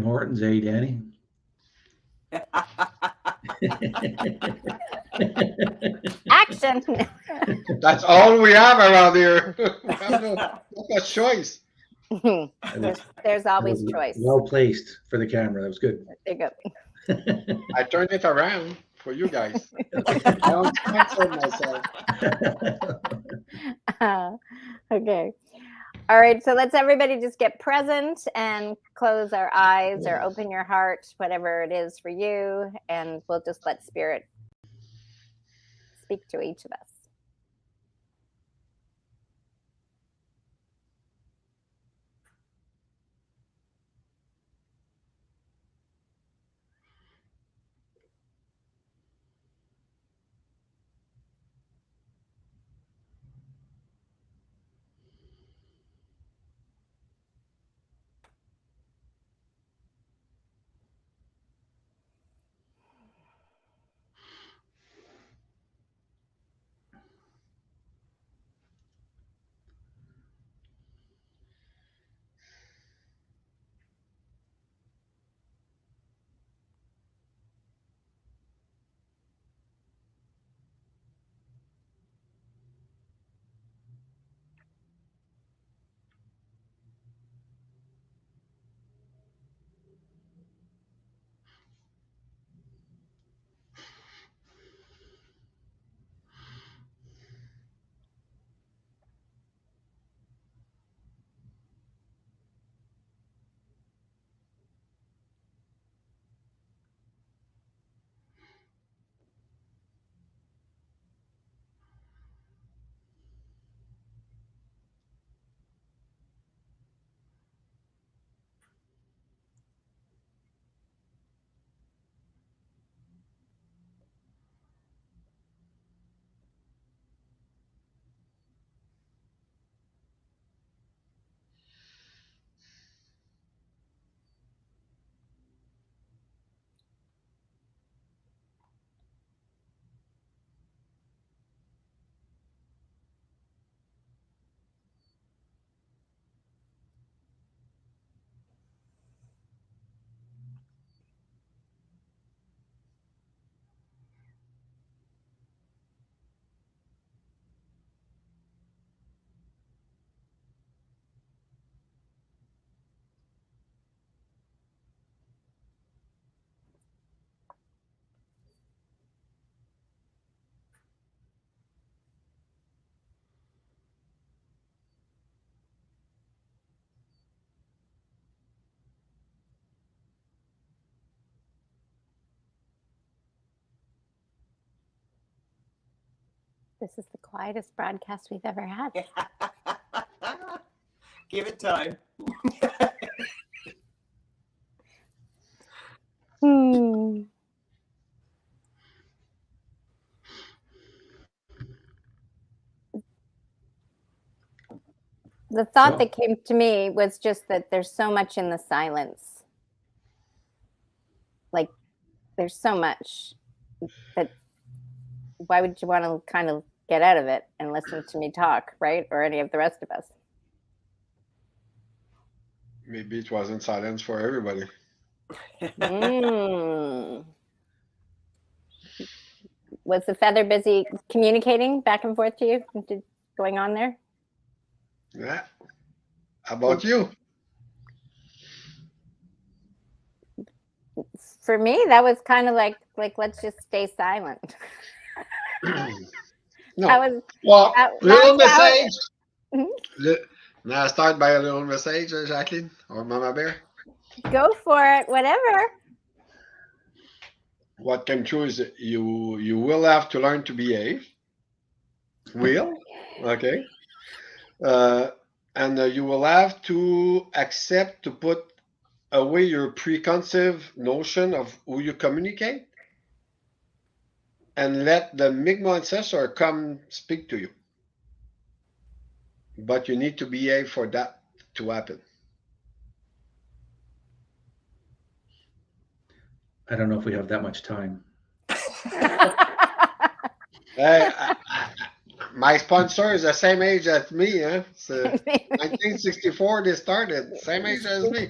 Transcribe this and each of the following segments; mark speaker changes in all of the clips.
Speaker 1: Hortons, eh, Danny?
Speaker 2: Action.
Speaker 3: That's all we have around here. We have no much choice.
Speaker 2: There's
Speaker 1: That
Speaker 2: always
Speaker 1: was
Speaker 2: choice.
Speaker 1: well placed for the camera. That was good.
Speaker 2: There you go.
Speaker 3: I turned it around for you guys. I don't censor myself.
Speaker 2: Okay. All right. So let's everybody just get present and close our eyes or open your heart, whatever it is for you. And we'll just let spirit speak to each of us. This is the quietest broadcast we've ever had.
Speaker 4: Give it time.
Speaker 2: The thought that came to me was just that there's so much in the silence. Like, there's so much that why would you want to kind of get out of it and listen to me talk, right? Or any of the rest of us.
Speaker 3: Maybe it wasn't silence for everybody.
Speaker 2: Was the feather busy communicating back and forth to you? Going on there?
Speaker 3: Yeah. How about you?
Speaker 2: For me, that was kind of like let's just stay silent.
Speaker 3: No.
Speaker 2: That was,
Speaker 3: well, little
Speaker 2: that
Speaker 3: message. May I start by a little message, Jacqueline or Mama Bear?
Speaker 2: Go for it, whatever.
Speaker 3: What came true is that you will have to learn to behave. Will, okay. And you will have to accept to put away your preconceived notion of who you communicate and let the Mi'kmaq ancestor come speak to you. But you need to behave for that to happen.
Speaker 1: I don't know if we have that much time.
Speaker 3: Hey, my sponsor is the same age as me, huh? So 1964 they started, same age as me.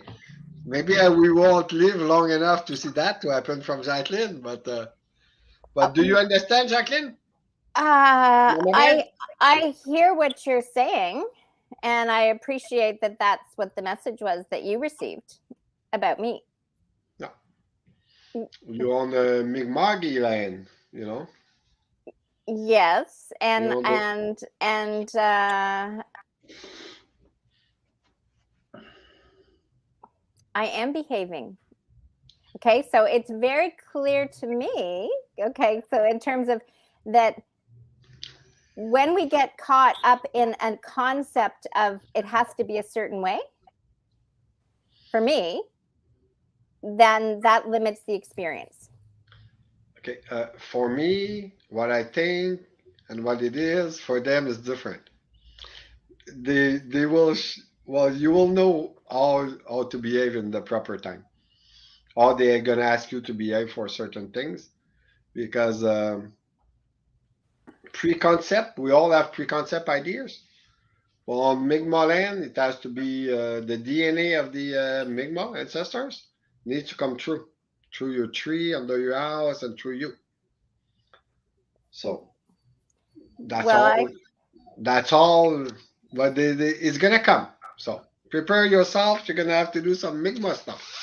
Speaker 3: Maybe we won't live long enough to see that to happen from Jacqueline, but do you understand, Jacqueline? Mama Bear?
Speaker 2: I hear what you're saying, and I appreciate that that's what the message was that you received about me.
Speaker 3: No. You're on the Mi'kmaq land, you know?
Speaker 2: Yes,
Speaker 3: You're on the,
Speaker 2: and I am behaving. Okay, so it's very clear to me. Okay, so in terms of that, when we get caught up in a concept of it has to be a certain way, for me, then that limits the experience.
Speaker 3: okay, for me, what I think and what it is, for them is different. They will, well, you will know how to behave in the proper time. How they're gonna ask you to behave for certain things because preconcept, we all have preconcept ideas. Well, on Mi'kmaq land, it has to be the DNA of the Mi'kmaq ancestors needs to come through your tree, under your house, and through you. So that's
Speaker 2: Well,
Speaker 3: all. That's all. But it's gonna come. So prepare yourself. You're gonna have to do some Mi'kmaq stuff.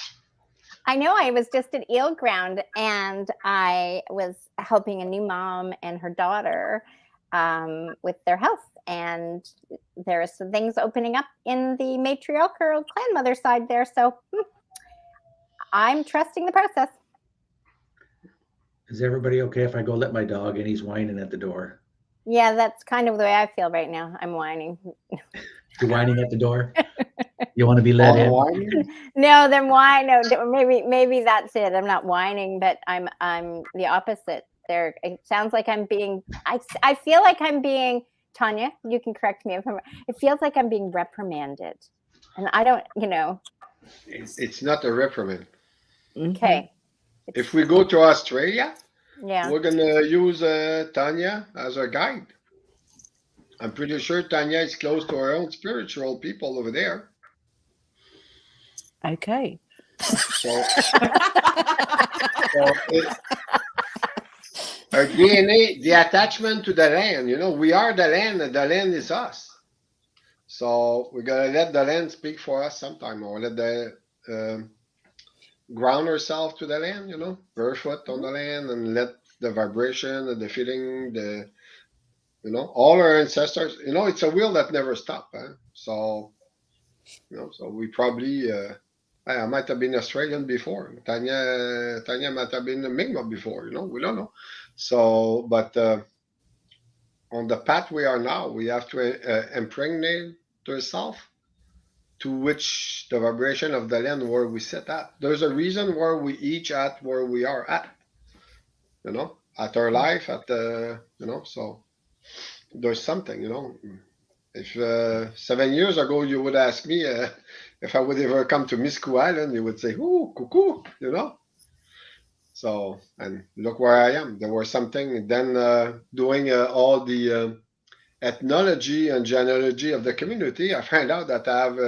Speaker 2: I know I was just at Eel Ground and I was helping a new mom and her daughter with their health. And there are some things opening up in the matriarch or clan mother side there. So I'm trusting the process.
Speaker 1: Is everybody okay if I go let my dog in? He's whining at the door.
Speaker 2: Yeah, that's kind of the way I feel right now. I'm whining.
Speaker 1: You're whining at the door? You want to be let
Speaker 3: All the
Speaker 1: in?
Speaker 3: whining.
Speaker 2: No, then why? No, maybe that's it. I'm not whining, but I'm the opposite. There, it sounds like I'm being. I feel like I'm being. Tanya, you can correct me if I'm. It feels like I'm being reprimanded, and I don't.
Speaker 3: It's not a reprimand.
Speaker 2: Okay.
Speaker 3: If we go to Australia,
Speaker 2: Yeah.
Speaker 3: we're gonna use Tanya as a guide. I'm pretty sure Tanya is close to her own spiritual people over there.
Speaker 4: Okay.
Speaker 3: So, so our DNA, the attachment to the land, we are the land and the land is us. So we gotta let the land speak for us sometime, or let the ground ourselves to the land, barefoot on the land, and let the vibration and the feeling, all our ancestors, it's a wheel that never stops. Huh? So, so we probably, I might have been Australian before. Tanya might have been a Mi'kmaq before, we don't know. So, but on the path we are now, we have to impregnate ourselves to which the vibration of the land where we sit at. There's a reason where we each at where we are at, at our life, at the, so there's something, If 7 years ago you would ask me if I would ever come to Miscou Island, you would say, "Ooh, cuckoo," So, and look where I am. There was something then doing all the ethnology and genealogy of the community. I found out that I have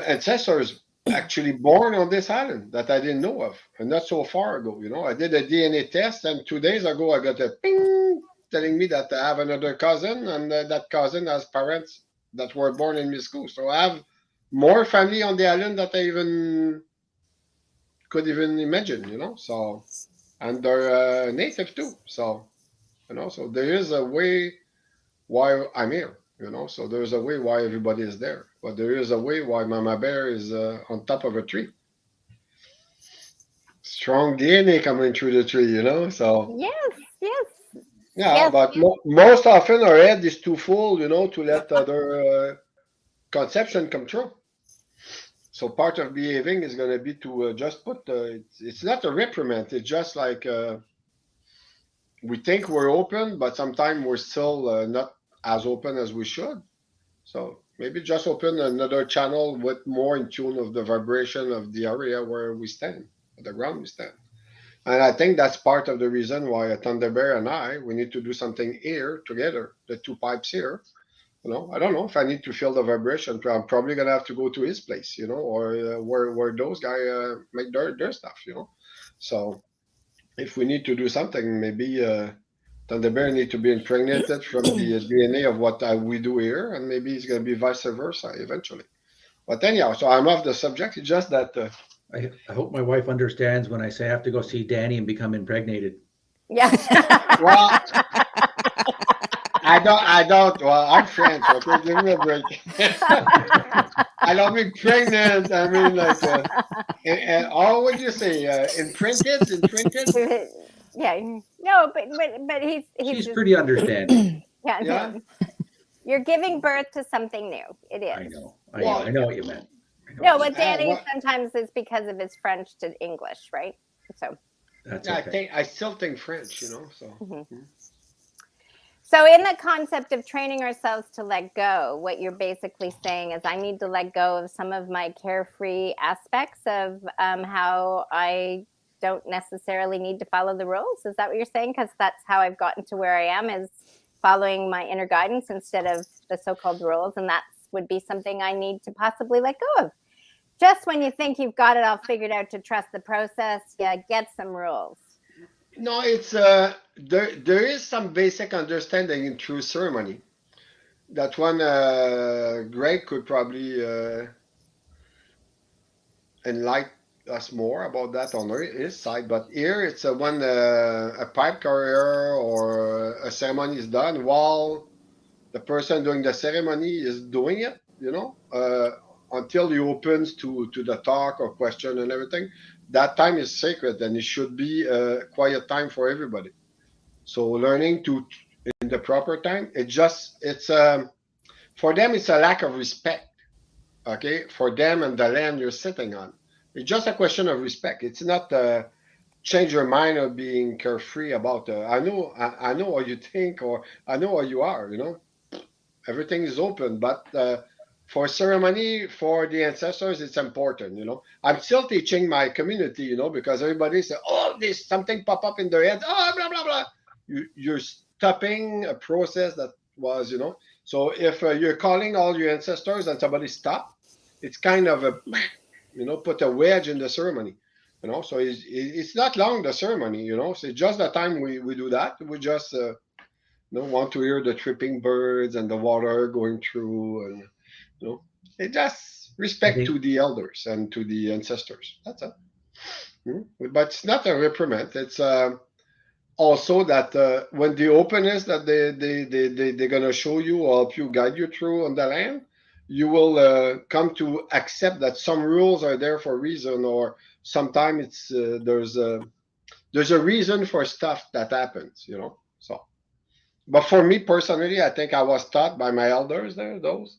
Speaker 3: ancestors actually born on this island that I didn't know of, and not so far ago. I did a DNA test, and 2 days ago I got a ping telling me that I have another cousin, and that cousin has parents that were born in Miscou. So I have more family on the island that I even could even imagine. So, and they're native too. So, so there is a way why I'm here. So there's a way why everybody is there, but there is a way why Mama Bear is on top of a tree. Strong DNA coming through the tree, So
Speaker 2: Yes. Yes.
Speaker 3: yeah,
Speaker 2: Yes.
Speaker 3: but most often our head is too full, to let other conception come true. So part of behaving is going to be to just put. It's not a reprimand. It's just like we think we're open, but sometimes we're still not as open as we should. So maybe just open another channel with more in tune of the vibration of the area where we stand, the ground we stand. And I think that's part of the reason why Thunder Bear and I, we need to do something here together, the two pipes here, I don't know if I need to feel the vibration. I'm probably gonna have to go to his place, or where those guys make their stuff. So if we need to do something, maybe Thunder Bear need to be impregnated from the DNA of what we do here, and maybe it's gonna be vice versa eventually. But anyhow, so I'm off the subject. It's just that.
Speaker 1: I hope my wife understands when I say I have to go see Danny and become impregnated.
Speaker 2: Yeah.
Speaker 3: Well, I don't. Well, I'm French. Okay, give me a break. I don't mean pregnant. I mean like, what would you say? Imprinted, imprinted.
Speaker 2: Yeah. No, but he's
Speaker 1: She's
Speaker 2: just,
Speaker 1: pretty understanding.
Speaker 2: yeah.
Speaker 3: Yeah.
Speaker 2: You're giving birth to something new. It is.
Speaker 1: I know what you meant.
Speaker 2: No, but Danny
Speaker 3: what-
Speaker 2: sometimes is because of his French to English, right? So.
Speaker 1: That's
Speaker 3: Yeah,
Speaker 1: okay.
Speaker 3: I still think French. So.
Speaker 2: Mhm. So, in the concept of training ourselves to let go, what you're basically saying is, I need to let go of some of my carefree aspects of how I don't necessarily need to follow the rules. Is that what you're saying? Because that's how I've gotten to where I am, is following my inner guidance instead of the so-called rules. And that would be something I need to possibly let go of. Just when you think you've got it all figured out to trust the process, get some rules.
Speaker 3: No, it's there is some basic understanding in true ceremony. That one, Greg could probably enlighten us more about that on his side. But here, it's when a pipe carrier or a ceremony is done while the person doing the ceremony is doing it. Until he opens to the talk or question and everything, that time is sacred and it should be a quiet time for everybody. So learning to in the proper time, it's for them it's a lack of respect. Okay, for them and the land you're sitting on, it's just a question of respect. It's not change your mind or being carefree about. I know what you think or I know what you are. Everything is open, but for ceremony for the ancestors it's important. I'm still teaching my community, because everybody says, oh, there's something pop up in their head, oh, blah blah blah. You're stopping a process that was, so if you're calling all your ancestors and somebody stop, it's kind of a put a wedge in the ceremony. So it's not long, the ceremony. So it's just the time we do that, we just want to hear the tripping birds and the water going through, and it just
Speaker 1: I
Speaker 3: respect
Speaker 1: think
Speaker 3: to the elders and to the ancestors. That's it. But it's not a reprimand. It's also that when the openness that they're gonna show you or help you guide you through on the land, you will come to accept that some rules are there for a reason, or sometimes it's there's a reason for stuff that happens. So. But for me personally, I think I was taught by my elders there, those,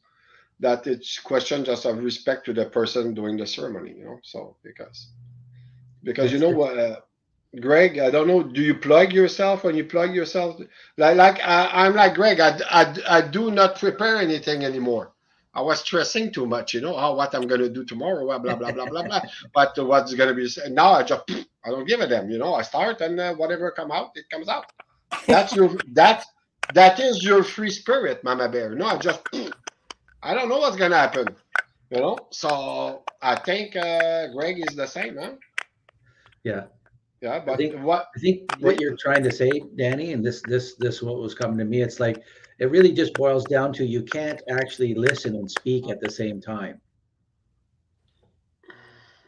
Speaker 3: that it's question just of respect to the person doing the ceremony, So because
Speaker 1: it's
Speaker 3: Greg, I don't know, do you plug yourself when you plug yourself? I'm like Greg, I do not prepare anything anymore. I was stressing too much, what I'm gonna do tomorrow, blah blah blah blah blah blah. But what's gonna be now? I don't give a damn, I start and whatever come out, it comes out. That is your free spirit, Mama Bear. No, I don't know what's gonna happen. So I think Greg is the same, huh?
Speaker 1: yeah.
Speaker 3: Yeah,
Speaker 1: I
Speaker 3: but
Speaker 1: think what you're trying to say, Danny, and this what was coming to me. It's like it really just boils down to you can't actually listen and speak at the same time.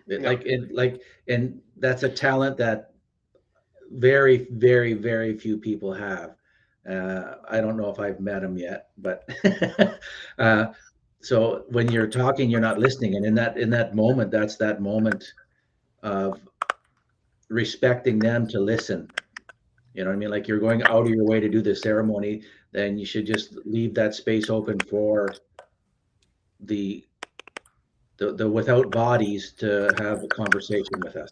Speaker 3: No.
Speaker 1: And that's a talent that very, very, very few people have. I don't know if I've met them yet, but so when you're talking, you're not listening, and in that moment, that's that moment of respecting them to listen. You know what I mean? Like you're going out of your way to do the ceremony, then you should just leave that space open for the the without bodies to have a conversation with us.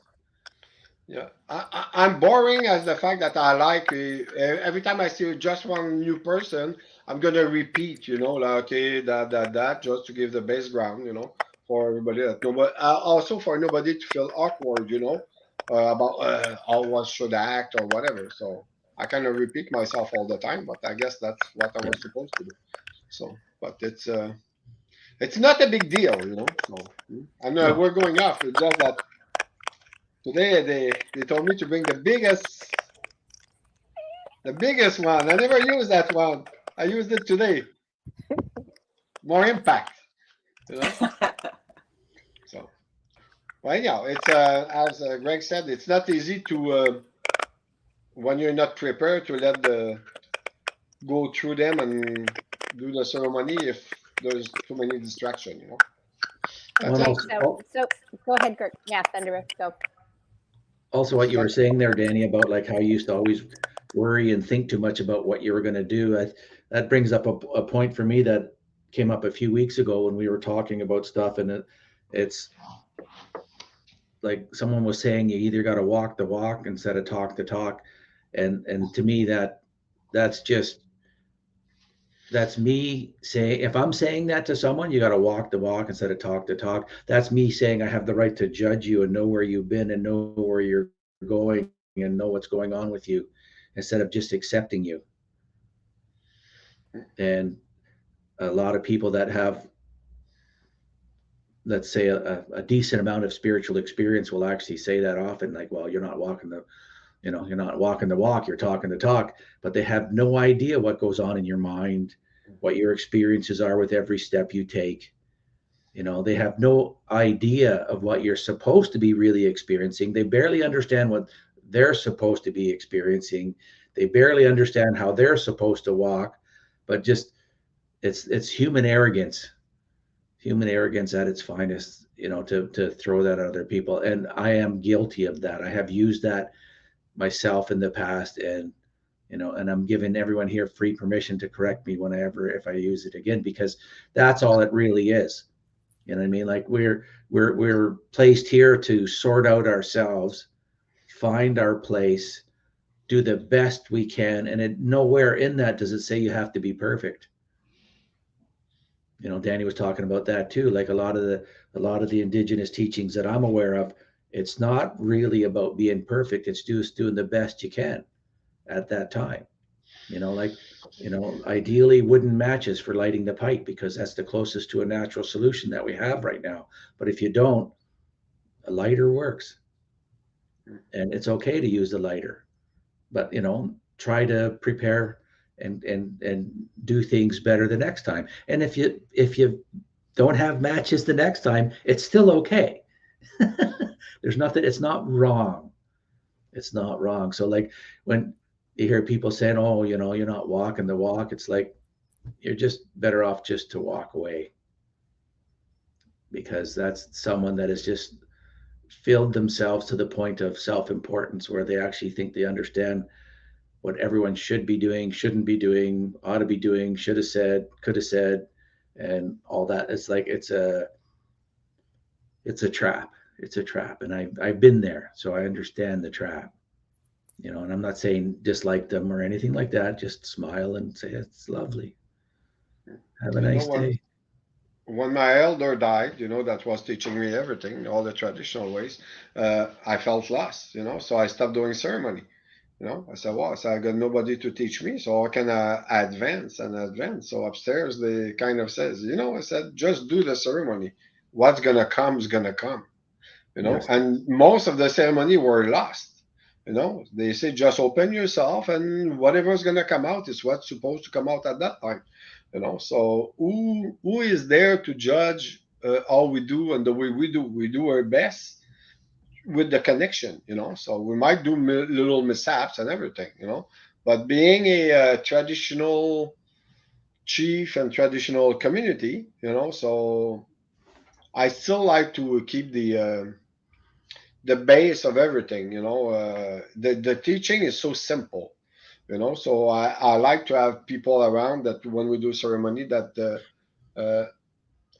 Speaker 3: Yeah, I'm boring as the fact that I like every time I see just one new person, I'm gonna repeat, like okay, that, just to give the background, for everybody that know, but also for nobody to feel awkward, about how one should act or whatever. So I kind of repeat myself all the time, but I guess that's what I
Speaker 1: Yeah.
Speaker 3: was supposed to do. So, but it's not a big deal, you know. So, I know
Speaker 1: No.
Speaker 3: we're going off. It's just that today they told me to bring the biggest one. I never used that one. I used it today. More impact, you know. So, well, anyhow, it's as Greg said, it's not easy to when you're not prepared to let the go through them and do the ceremony if there's too many distractions, you know. That's
Speaker 1: Well,
Speaker 2: Okay,
Speaker 3: it.
Speaker 2: so go ahead, Kurt. Yeah, Thunder, go.
Speaker 1: also what you were saying there, Danny, about like how you used to always worry and think too much about what you were going to do. That brings up a point for me that came up a few weeks ago when we were talking about stuff, and it's like someone was saying you either got to walk the walk instead of talk the talk, and to me that's just that's me saying, if I'm saying that to someone, you got to walk the walk instead of talk the talk. That's me saying I have the right to judge you and know where you've been and know where you're going and know what's going on with you instead of just accepting you. And a lot of people that have, let's say, a decent amount of spiritual experience will actually say that often, like, well, you're not walking the, you're not walking the walk, you're talking the talk, but they have no idea what goes on in your mind, what your experiences are with every step you take. They have no idea of what you're supposed to be really experiencing. They barely understand what they're supposed to be experiencing. They barely understand how they're supposed to walk, but just it's human arrogance at its finest, to throw that at other people. And I am guilty of that. I have used that myself in the past, and I'm giving everyone here free permission to correct me whenever if I use it again, because that's all it really is. You know what I mean? Like we're placed here to sort out ourselves, find our place, do the best we can, and nowhere in that does it say you have to be perfect. Danny was talking about that too. Like a lot of the indigenous teachings that I'm aware of, it's not really about being perfect. It's just doing the best you can at that time. Like, ideally wooden matches for lighting the pipe because that's the closest to a natural solution that we have right now. But if you don't, a lighter works, and it's okay to use the lighter, but try to prepare and do things better the next time. And if you don't have matches the next time, it's still okay. There's nothing, it's not wrong. It's not wrong. So like when you hear people saying, oh, you're not walking the walk, it's like you're just better off just to walk away, because that's someone that has just filled themselves to the point of self-importance where they actually think they understand what everyone should be doing, shouldn't be doing, ought to be doing, should have said, could have said, and all that. It's like it's a trap. It's a trap, and I've been there, so I understand the trap. And I'm not saying dislike them or anything like that. Just smile and say it's lovely. Have a
Speaker 3: You know
Speaker 1: nice
Speaker 3: when
Speaker 1: day.
Speaker 3: when my elder died, that was teaching me everything, all the traditional ways. I felt lost, so I stopped doing ceremony. I said, well, I got nobody to teach me, so I can advance and advance. So upstairs, they kind of says, I said, just do the ceremony. What's gonna come is gonna come,
Speaker 1: Yes.
Speaker 3: And most of the ceremony were lost. They say just open yourself, and whatever's gonna come out is what's supposed to come out at that time. So who is there to judge all we do and the way we do? We do our best with the connection, so we might do little mishaps and everything, but being a traditional chief and traditional community, so I still like to keep the base of everything, the teaching is so simple, so I like to have people around that when we do ceremony that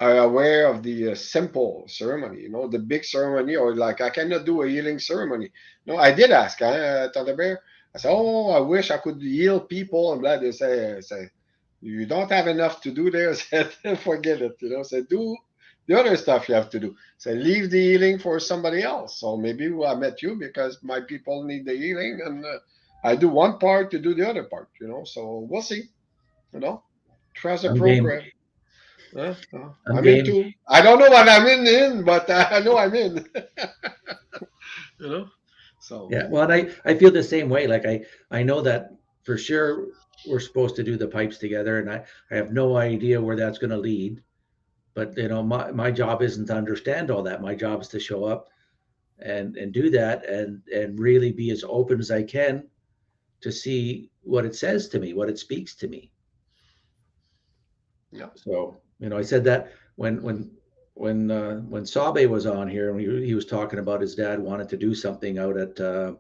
Speaker 3: are aware of the simple ceremony, the big ceremony, or like I cannot do a healing ceremony. No, I did ask, Tante Bear. I said, oh, I wish I could heal people. I'm glad they say you don't have enough to do there. I said, forget it. Say do the other stuff you have to do. Say leave the healing for somebody else. So maybe I met you because my people need the healing, and I do one part to do the other part. So we'll see. You know. Trust the
Speaker 1: I'm game.
Speaker 3: program. Huh?
Speaker 1: I'm
Speaker 3: I'm in
Speaker 1: game.
Speaker 3: too. I don't know what I'm in, but I know I'm in. you know. So
Speaker 1: Yeah. Well, and I feel the same way. Like I know that for sure we're supposed to do the pipes together, and I have no idea where that's going to lead. But my job isn't to understand all that. My job is to show up and do that and really be as open as I can to see what it says to me, what it speaks to me.
Speaker 3: yeah.
Speaker 1: So, I said that when Sabe was on here and he was talking about his dad wanted to do something out at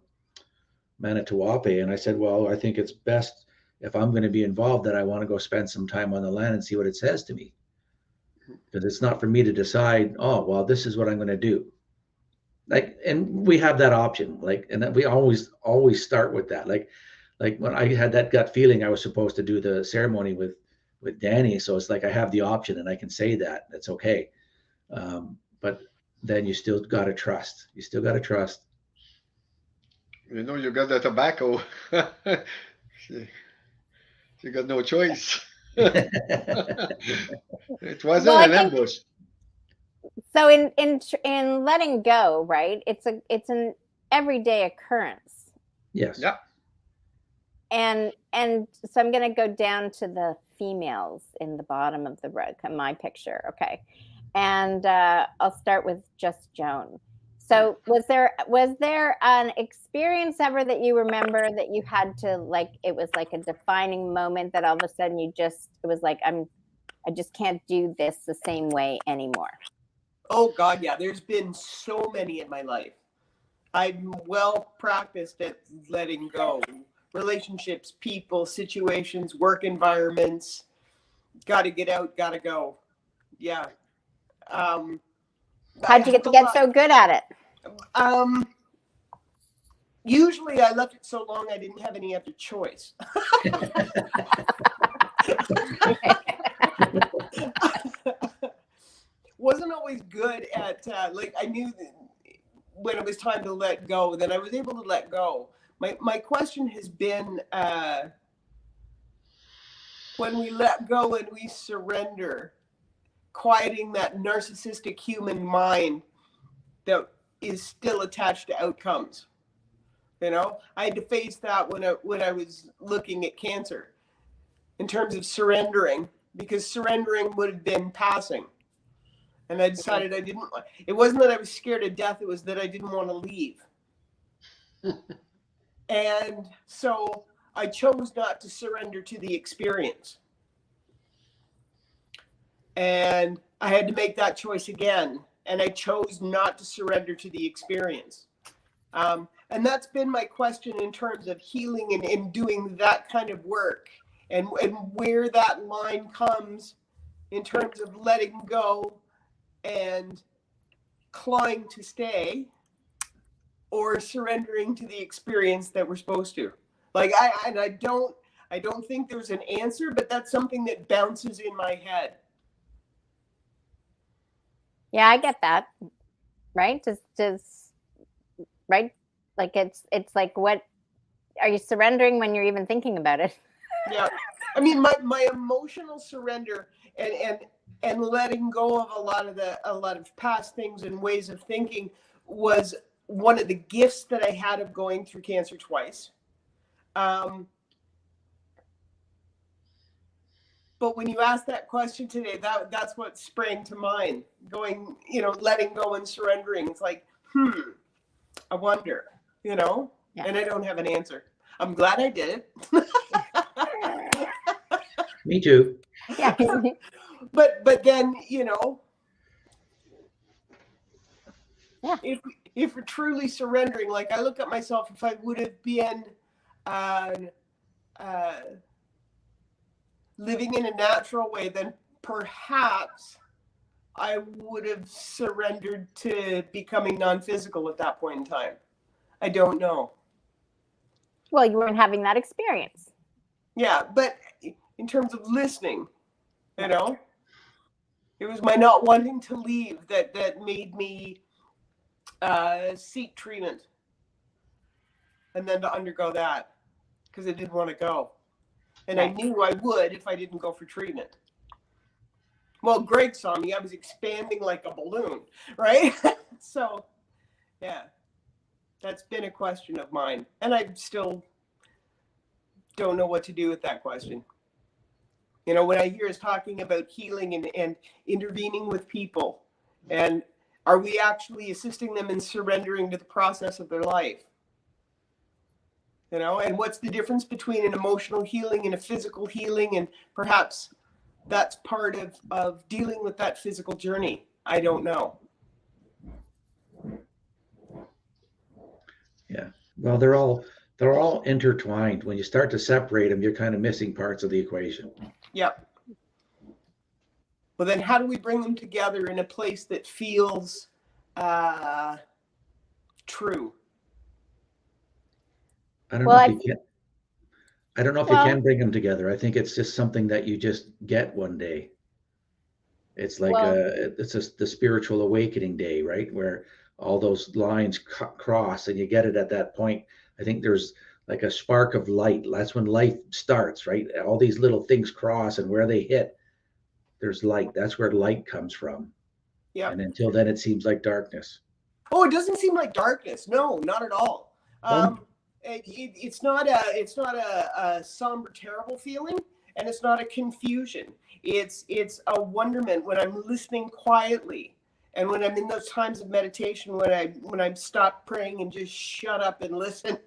Speaker 1: Manitowoc, and I said, well, I think it's best if I'm going to be involved that I want to go spend some time on the land and see what it says to me, because it's not for me to decide, oh, well, this is what I'm going to do. Like, and we have that option, like, and we always start with that. Like when I had that gut feeling I was supposed to do the ceremony with Danny, so it's like I have the option and I can say that it's okay. But then you still got to trust. You still got to trust.
Speaker 3: You got the tobacco. you got no choice. It
Speaker 2: Well,
Speaker 3: wasn't
Speaker 2: I
Speaker 3: an
Speaker 2: think
Speaker 3: ambush.
Speaker 2: so. In letting go, right? It's an everyday occurrence,
Speaker 1: Yes.
Speaker 3: Yeah.
Speaker 2: and so I'm going to go down to the females in the bottom of the row. My picture, okay, and I'll start with just Joan. So was there an experience ever that you remember that you had to, like, it was like a defining moment that all of a sudden it was like, I just can't do this the same way anymore?
Speaker 4: Oh God, yeah. There's been so many in my life. I'm well practiced at letting go. Relationships, people, situations, work environments. Got to get out. Got to go. Yeah. Um,
Speaker 2: How'd you get to get so good at it?
Speaker 4: Usually I left it so long I didn't have any other choice. Wasn't always good at like, I knew that when it was time to let go, then I was able to let go. My question has been, when we let go and we surrender, quieting that narcissistic human mind that is still attached to outcomes. I had to face that when I was looking at cancer in terms of surrendering, because surrendering would have been passing. And I decided I didn't. It wasn't that I was scared of death. It was that I didn't want to leave. And so I chose not to surrender to the experience. And I had to make that choice again. And I chose not to surrender to the experience. And that's been my question in terms of healing and doing that kind of work, and where that line comes in terms of letting go and clawing to stay, or surrendering to the experience that we're supposed to. Like, I don't think there's an answer, but that's something that bounces in my head.
Speaker 2: Yeah, I get that. Right? Just right? Like it's like, what are you surrendering when you're even thinking about it?
Speaker 4: Yeah. I mean, my emotional surrender and letting go of a lot of past things and ways of thinking was one of the gifts that I had of going through cancer twice. But when you asked that question today, that's what sprang to mind. Going, letting go and surrendering. It's like, I wonder, Yeah. And I don't have an answer. I'm glad I did it.
Speaker 1: Me too.
Speaker 2: Yeah.
Speaker 4: But then,
Speaker 2: Yeah.
Speaker 4: if we're truly surrendering, like, I look at myself, if I would have been living in a natural way, then perhaps I would have surrendered to becoming non-physical at that point in time. I don't know.
Speaker 2: Well, you weren't having that experience.
Speaker 4: Yeah, but in terms of listening, it was my not wanting to leave that made me seek treatment, and then to undergo that, because I didn't want to go. And I
Speaker 2: Right.
Speaker 4: knew I would if I didn't go for treatment. Well, Greg saw me. I was expanding like a balloon, right? So, yeah, that's been a question of mine. And I still don't know what to do with that question. You know, when I hear us talking about healing and intervening with people, and are we actually assisting them in surrendering to the process of their life? You know, and what's the difference between an emotional healing and a physical healing? And perhaps that's part of dealing with that physical journey. I don't know.
Speaker 1: Yeah. Well, they're all intertwined. When you start to separate them, you're kind of missing parts of the equation.
Speaker 4: Yep. Well, then how do we bring them together in a place that feels true?
Speaker 1: I don't
Speaker 2: Well,
Speaker 1: know if you can. I don't know if you
Speaker 2: Well-
Speaker 1: can bring them together. I think it's just something that you just get one day. It's like
Speaker 2: Well-
Speaker 1: it's just the spiritual awakening day, right? Where all those lines cross, and you get it at that point. I think there's like a spark of light. That's when life starts, right? All these little things cross, and where they hit, there's light. That's where light comes from.
Speaker 4: Yeah.
Speaker 1: And until then, it seems like darkness.
Speaker 4: Oh, it doesn't seem like darkness. No, not at all. It's not a somber, terrible feeling, and it's not a confusion. It's a wonderment when I'm listening quietly, and when I'm in those times of meditation, when I'm stopped praying and just shut up and listen.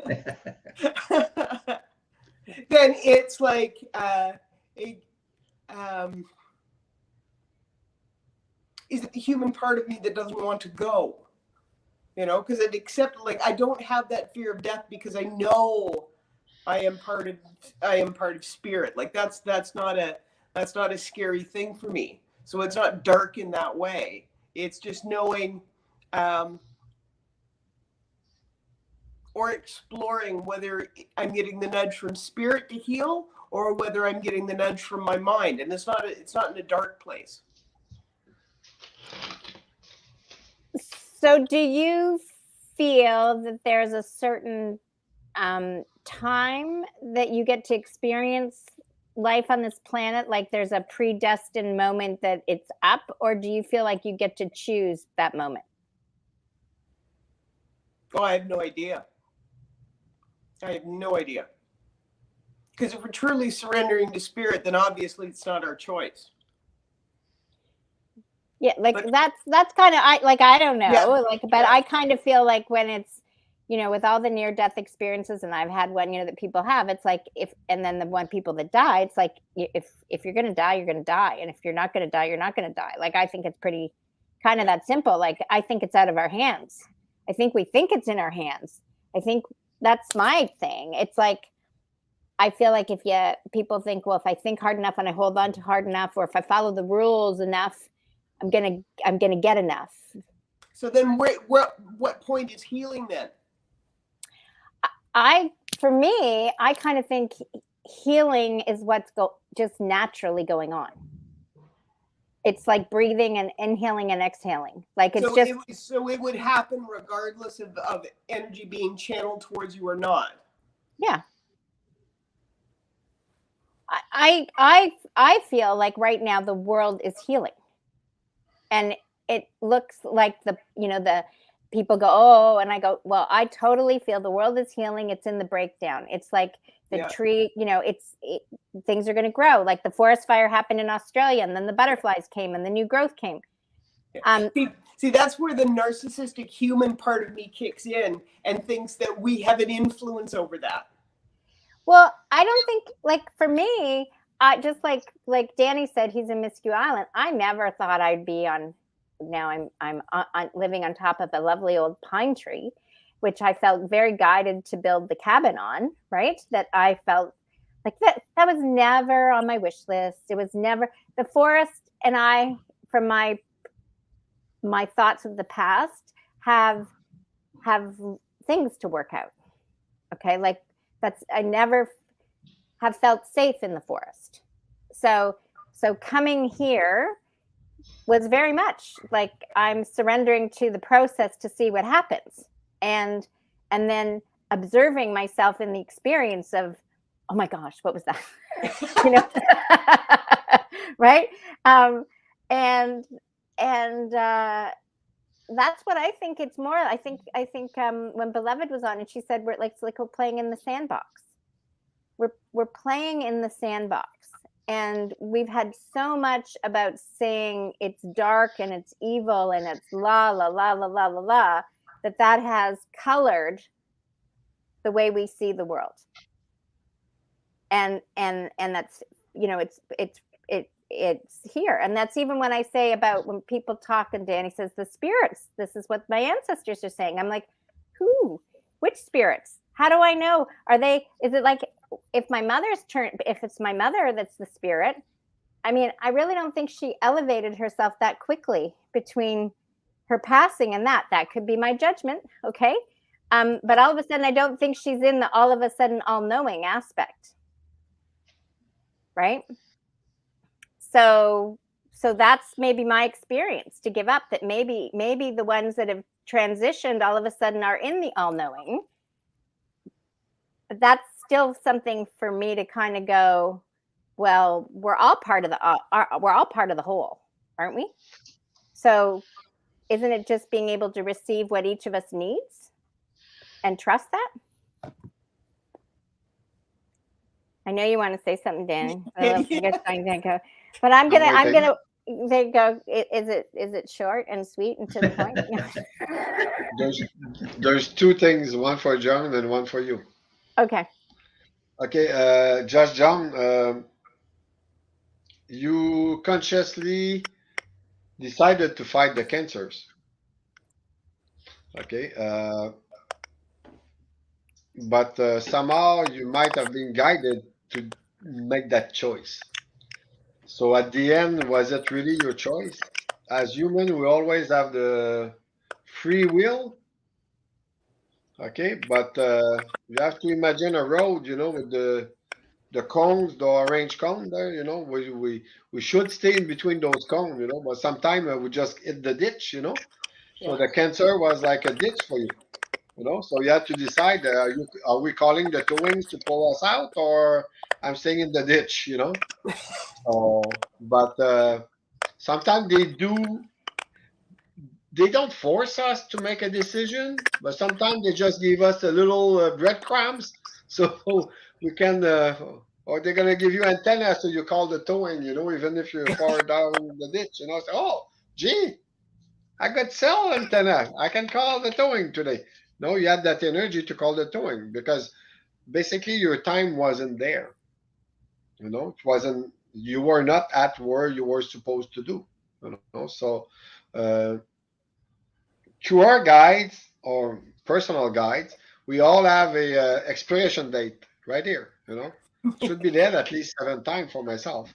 Speaker 4: Then it's like is it the human part of me that doesn't want to go? You know, because I've accepted, like, I don't have that fear of death because I know I am part of spirit. Like that's not a scary thing for me. So it's not dark in that way. It's just knowing or exploring whether I'm getting the nudge from spirit to heal or whether I'm getting the nudge from my mind. And it's not in a dark place.
Speaker 2: So do you feel that there's a certain time that you get to experience life on this planet? Like there's a predestined moment that it's up, or do you feel like you get to choose that moment?
Speaker 4: Oh, I have no idea. I have no idea. Because if we're truly surrendering to spirit, then obviously it's not our choice.
Speaker 2: Yeah, like
Speaker 4: But-
Speaker 2: that's kind of I don't know,
Speaker 4: Yeah.
Speaker 2: but
Speaker 4: Yeah.
Speaker 2: I kind of feel like when it's, with all the near death experiences, and I've had one, that people have, it's like and then the one people that die, it's like if you're gonna die, you're gonna die, and if you're not gonna die, you're not gonna die. Like I think it's pretty kind of that simple. Like I think it's out of our hands. I think we think it's in our hands. I think that's my thing. It's like I feel like people think, well, if I think hard enough and I hold on to hard enough, or if I follow the rules enough, I'm gonna get enough.
Speaker 4: So then what point is healing then?
Speaker 2: For me, I kind of think healing is what's just naturally going on. It's like breathing and inhaling and exhaling. Like it's
Speaker 4: so it would happen regardless of energy being channeled towards you or not.
Speaker 2: Yeah. I feel like right now the world is healing. And it looks like the people go, oh, and I go, well, I totally feel the world is healing. It's in the breakdown. It's like the tree, things are going to grow. Like the forest fire happened in Australia, and then the butterflies came and the new growth came.
Speaker 4: See, that's where the narcissistic human part of me kicks in and thinks that we have an influence over that.
Speaker 2: Well, I don't think, like, for me, just like Danny said, he's in Miscue Island. I never thought I'd be now I'm living on top of a lovely old pine tree, which I felt very guided to build the cabin on, right? That I felt like that was never on my wish list. It was never the forest. And I, from my thoughts of the past, have things to work out. Okay. Like I never have felt safe in the forest. So coming here was very much like I'm surrendering to the process to see what happens, and then observing myself in the experience of oh my gosh, what was that? You know, right? And that's what I think it's more. I think when Beloved was on and she said we're like we're playing in the sandbox. We're playing in the sandbox. And we've had so much about saying it's dark and it's evil and it's la la la la la la la that has colored the way we see the world. And that's, you know, it's here. And that's even when I say about when people talk and Danny says the spirits, this is what my ancestors are saying. I'm like, who? Which spirits? How do I know? Is it like if my mother's turn, if it's my mother that's the spirit? I mean, I really don't think she elevated herself that quickly between her passing and that could be my judgment. Okay. But all of a sudden, I don't think she's in the all of a sudden all-knowing aspect. Right? So that's maybe my experience to give up, that maybe the ones that have transitioned all of a sudden are in the all-knowing. But that's still something for me to kind of go, well, we're all part of the whole, aren't we? So isn't it just being able to receive what each of us needs and trust that? I know you want to say something, Danny. But I'm gonna. There you go. Is it short and sweet and to the point?
Speaker 3: There's two things, one for John and one for you.
Speaker 2: Okay.
Speaker 3: Okay, Josh John, you consciously decided to fight the cancers. Okay, but somehow you might have been guided to make that choice. So at the end, was it really your choice? As human, we always have the free will. Okay, but you have to imagine a road, you know, with the cones, the orange cone there, you know, we should stay in between those cones, you know, but sometimes we just hit the ditch, you know. So the cancer was like a ditch for you, you know. So you had to decide: are we calling the towings to pull us out, or I'm staying in the ditch, you know? So, but sometimes they don't force us to make a decision, but sometimes they just give us a little breadcrumbs so we can, or they're gonna give you antenna so you call the towing, you know, even if you're far down the ditch, you know. Say, oh, gee, I got cell antenna, I can call the towing today. No, you had that energy to call the towing because basically your time wasn't there. You know, it wasn't. You were not at where you were supposed to do. You know, so. Uh, through our guides or personal guides, we all have a expiration date right here. You know, should be there at least 7 times for myself.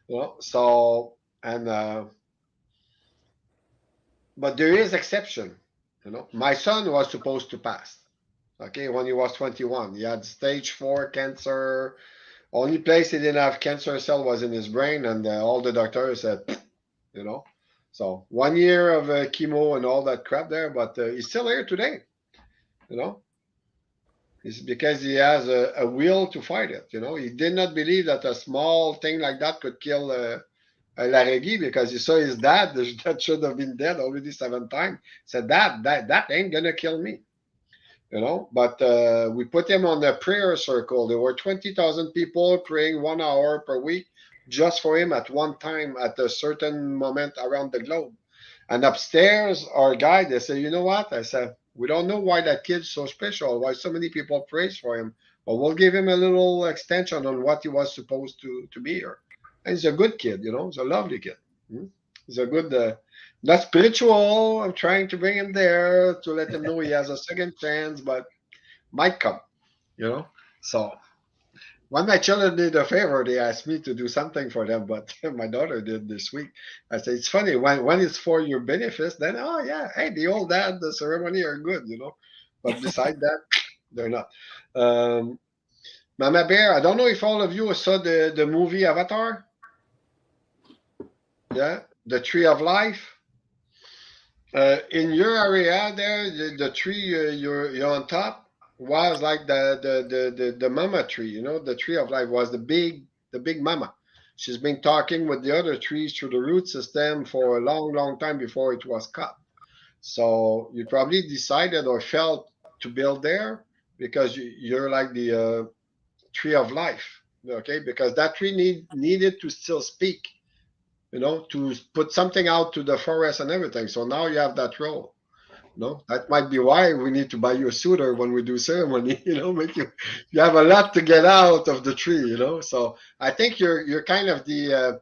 Speaker 3: You know, so and but there is exception. You know, my son was supposed to pass. Okay, when he was 21, he had stage 4 cancer. Only place he didn't have cancer cell was in his brain, and all the doctors said, you know. So 1 year of chemo and all that crap there, but he's still here today. You know, it's because he has a will to fight it. You know, he did not believe that a small thing like that could kill a Laregi because he saw his dad that should have been dead already 7 times. Said that ain't gonna kill me. You know, but we put him on the prayer circle. There were 20,000 people praying 1 hour per week just for him at one time at a certain moment around the globe. And upstairs, our guy, they said, you know what? I said, we don't know why that kid's so special, why so many people praise for him, but we'll give him a little extension on what he was supposed to be here. And he's a good kid, you know, he's a lovely kid. He's a good, not spiritual. I'm trying to bring him there to let him know he has a second chance, but might come, you know. So when my children did a favor, they asked me to do something for them, but my daughter did this week. I said, it's funny, when it's for your benefits, then, oh yeah, hey, the old dad, the ceremony are good, you know. But beside that, they're not. Mama Bear, I don't know if all of you saw the movie Avatar. Yeah, the Tree of Life. In your area there, the tree you're on top, was like the mama tree, the tree of life was the big mama. She's been talking with the other trees through the root system for a long, long time before it was cut. So you probably decided or felt to build there because you're like the tree of life, okay? Because that tree needed to still speak, to put something out to the forest and everything. So now you have that role. No, that might be why we need to buy you a suitor when we do ceremony. Make you have a lot to get out of the tree. So I think you're kind of the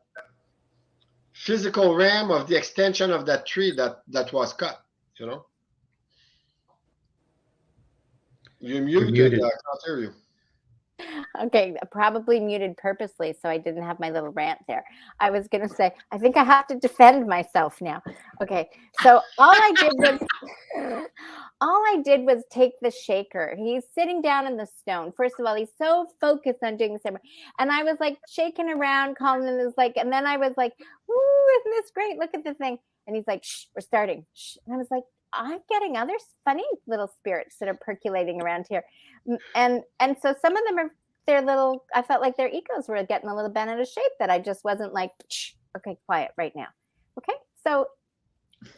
Speaker 3: physical realm of the extension of that tree that was cut. You know, you're
Speaker 1: You're
Speaker 3: muted. I
Speaker 1: muted.
Speaker 3: can't hear you.
Speaker 2: Okay, probably muted purposely so I didn't have my little rant there. I was going to say, I think I have to defend myself now. Okay, so all I did was take the shaker. He's sitting down in the stone. First of all, he's so focused on doing the ceremony. And I was like shaking around, calling him, and then I was like, ooh, isn't this great? Look at the thing. And he's like, shh, we're starting. Shh. And I was like, I'm getting other funny little spirits that are percolating around here. And so some of them are their little, I felt like their egos were getting a little bent out of shape that I just wasn't like, shh, okay, quiet right now. Okay, so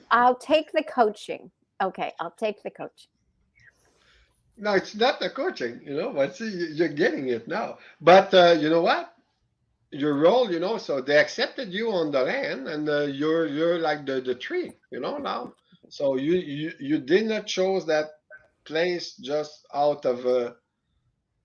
Speaker 2: I'll take the coaching. Okay, I'll take the coaching.
Speaker 3: No, it's not the coaching, but see, you're getting it now. But you know what? Your role, so they accepted you on the land, and you're like the tree, now. So you did not choose that place just out of a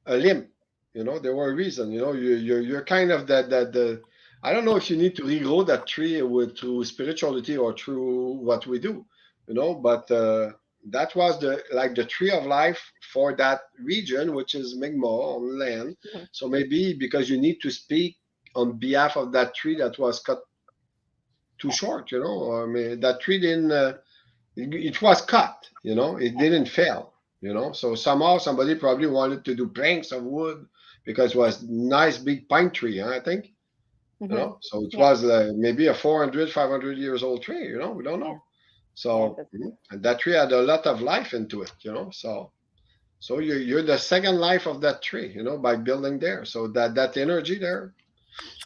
Speaker 3: limb. There were a reason. You're kind of the. I don't know if you need to regrow that tree through spirituality or through what we do, but that was the tree of life for that region, which is Mi'kmaq on land.
Speaker 2: Mhm.
Speaker 3: So maybe because you need to speak on behalf of that tree that was cut too short, I mean, that tree didn't. It was cut, it didn't fail, so somehow somebody probably wanted to do planks of wood because it was nice big pine tree, I think, so it
Speaker 2: Yeah.
Speaker 3: was maybe a 400, 500 years old tree, we don't
Speaker 2: Yeah.
Speaker 3: know. So and that tree had a lot of life into it, so you're the second life of that tree, by building there, so that energy there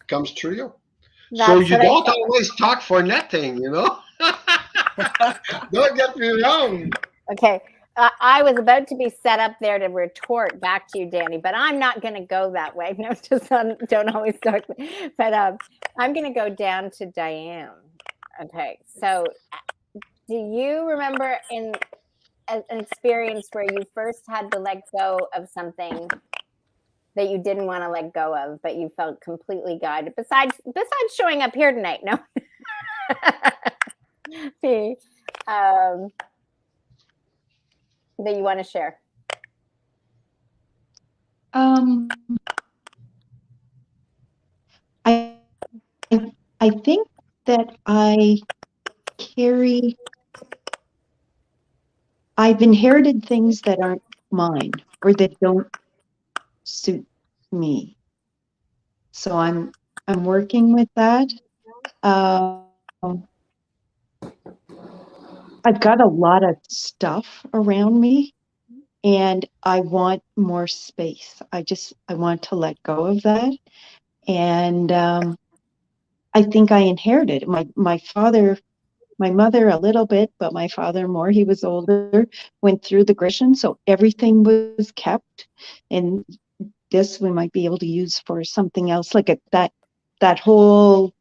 Speaker 3: comes through you. So
Speaker 2: That's
Speaker 3: you
Speaker 2: what I
Speaker 3: don't
Speaker 2: felt.
Speaker 3: always talk for nothing, don't get me wrong.
Speaker 2: Okay. I was about to be set up there to retort back to you, Danny, but I'm not going to go that way. No, just don't always talk. But I'm going to go down to Diane. Okay. So, do you remember in an experience where you first had to let go of something that you didn't want to let go of, but you felt completely guided? Besides showing up here tonight, no. See, that you want to share?
Speaker 5: I I think that I've inherited things that aren't mine or that don't suit me. So I'm working with that. I've got a lot of stuff around me and I want more space. I want to let go of that. And I think I inherited my father, my mother a little bit, but my father more. He was older, went through the Grecian, so everything was kept. And this we might be able to use for something else, like that whole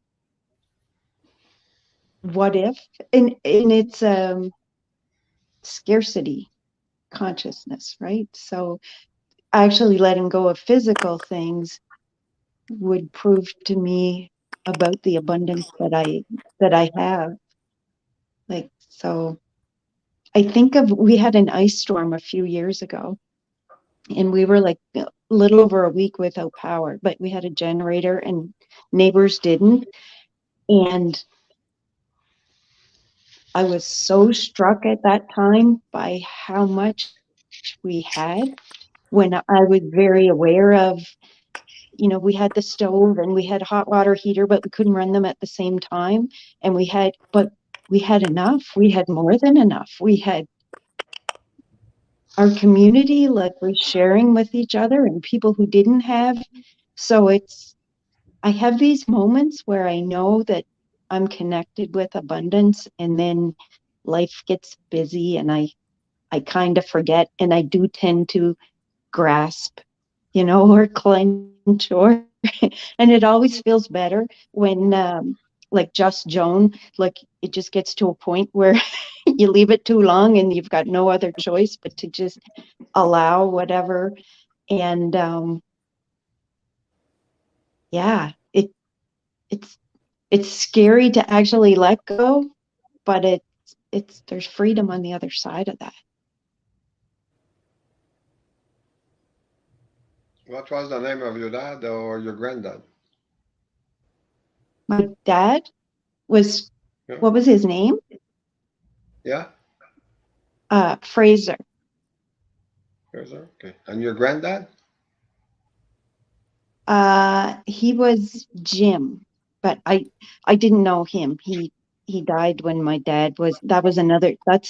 Speaker 5: what if, and it's scarcity consciousness, right? So actually letting go of physical things would prove to me about the abundance that I have. Like, so I think we had an ice storm a few years ago and we were like a little over a week without power, but we had a generator and neighbors didn't. And I was so struck at that time by how much we had when I was very aware of, we had the stove and we had a hot water heater, but we couldn't run them at the same time. And we had enough. We had more than enough. We had our community, like we're sharing with each other and people who didn't have. So I have these moments where I know that I'm connected with abundance, and then life gets busy and I kind of forget, and I do tend to grasp, or clench, or and it always feels better when like Just Joan, like it just gets to a point where you leave it too long and you've got no other choice but to just allow whatever. And yeah, it's it's scary to actually let go, but it's there's freedom on the other side of that.
Speaker 3: What was the name of your dad or your granddad?
Speaker 5: My dad was,
Speaker 3: Yeah.
Speaker 5: what was his name?
Speaker 3: Yeah.
Speaker 5: Fraser.
Speaker 3: Fraser. Okay. And your granddad?
Speaker 5: He was Jim, but I didn't know him. He died when my dad was, that's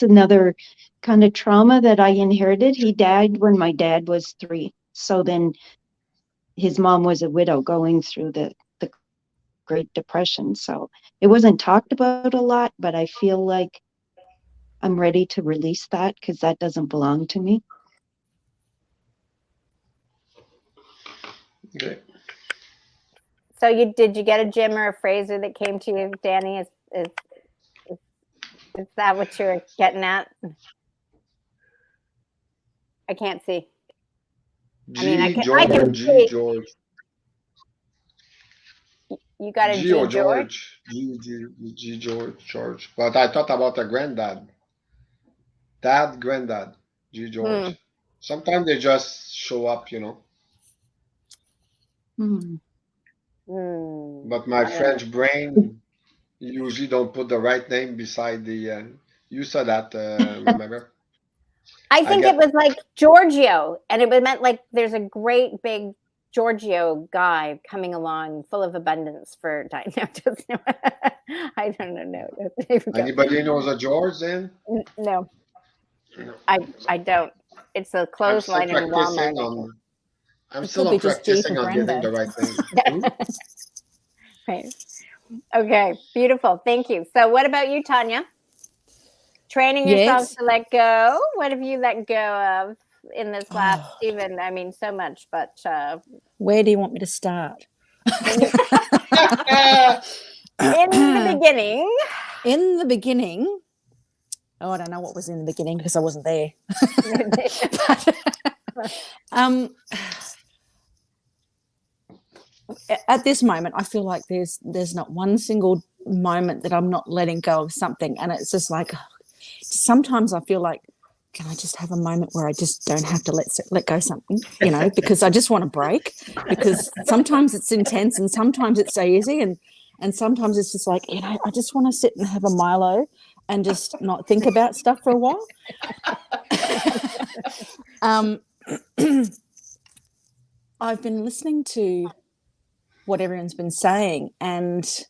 Speaker 5: another kind of trauma that I inherited. He died when my dad was 3. So then his mom was a widow going through the Great Depression. So it wasn't talked about a lot, but I feel like I'm ready to release that because that doesn't belong to me.
Speaker 3: Okay.
Speaker 2: So did you get a Jim or a Fraser that came to you, Danny? Is that what you're getting at? I can't see. I mean, I
Speaker 3: George or
Speaker 2: can
Speaker 3: G
Speaker 2: see.
Speaker 3: George?
Speaker 2: You got a
Speaker 3: G or
Speaker 2: G George?
Speaker 3: George? G George. But I thought about a granddad. Dad, granddad. G
Speaker 2: Hmm.
Speaker 3: George. Sometimes they just show up.
Speaker 5: Hmm.
Speaker 3: But my
Speaker 2: I don't know.
Speaker 3: French brain usually don't put the right name beside the. You said that, remember?
Speaker 2: I
Speaker 3: I
Speaker 2: think it
Speaker 3: get.
Speaker 2: was like Giorgio, and it meant like there's a great big Giorgio guy coming along, full of abundance for time. No, just no. I don't know. No, there we go.
Speaker 3: Anybody knows a George then?
Speaker 2: No,
Speaker 3: No.
Speaker 2: I don't. It's a
Speaker 3: I'm still
Speaker 2: clothesline in Walmart.
Speaker 3: practicing on. I'm
Speaker 6: It
Speaker 3: still
Speaker 6: could
Speaker 3: on
Speaker 6: be just G for
Speaker 3: practicing on getting the
Speaker 6: granddad.
Speaker 3: right name. Hmm?
Speaker 2: Right. Okay, beautiful. Thank you. So, what about you, Tanya? Training yourself
Speaker 6: Yes.
Speaker 2: to let go. What have you let go of in this last,
Speaker 6: Oh,
Speaker 2: even, I mean, so much, but
Speaker 6: where do you want me to start?
Speaker 2: in the beginning.
Speaker 6: In the beginning, oh, I don't know what was in the beginning because I wasn't there. But, at this moment, I feel like there's not one single moment that I'm not letting go of something, and it's just like sometimes I feel like, can I just have a moment where I just don't have to let go something, because I just want to break, because sometimes it's intense and sometimes it's so easy, and sometimes it's just like, I just want to sit and have a Milo and just not think about stuff for a while. I've been listening to what everyone's been saying and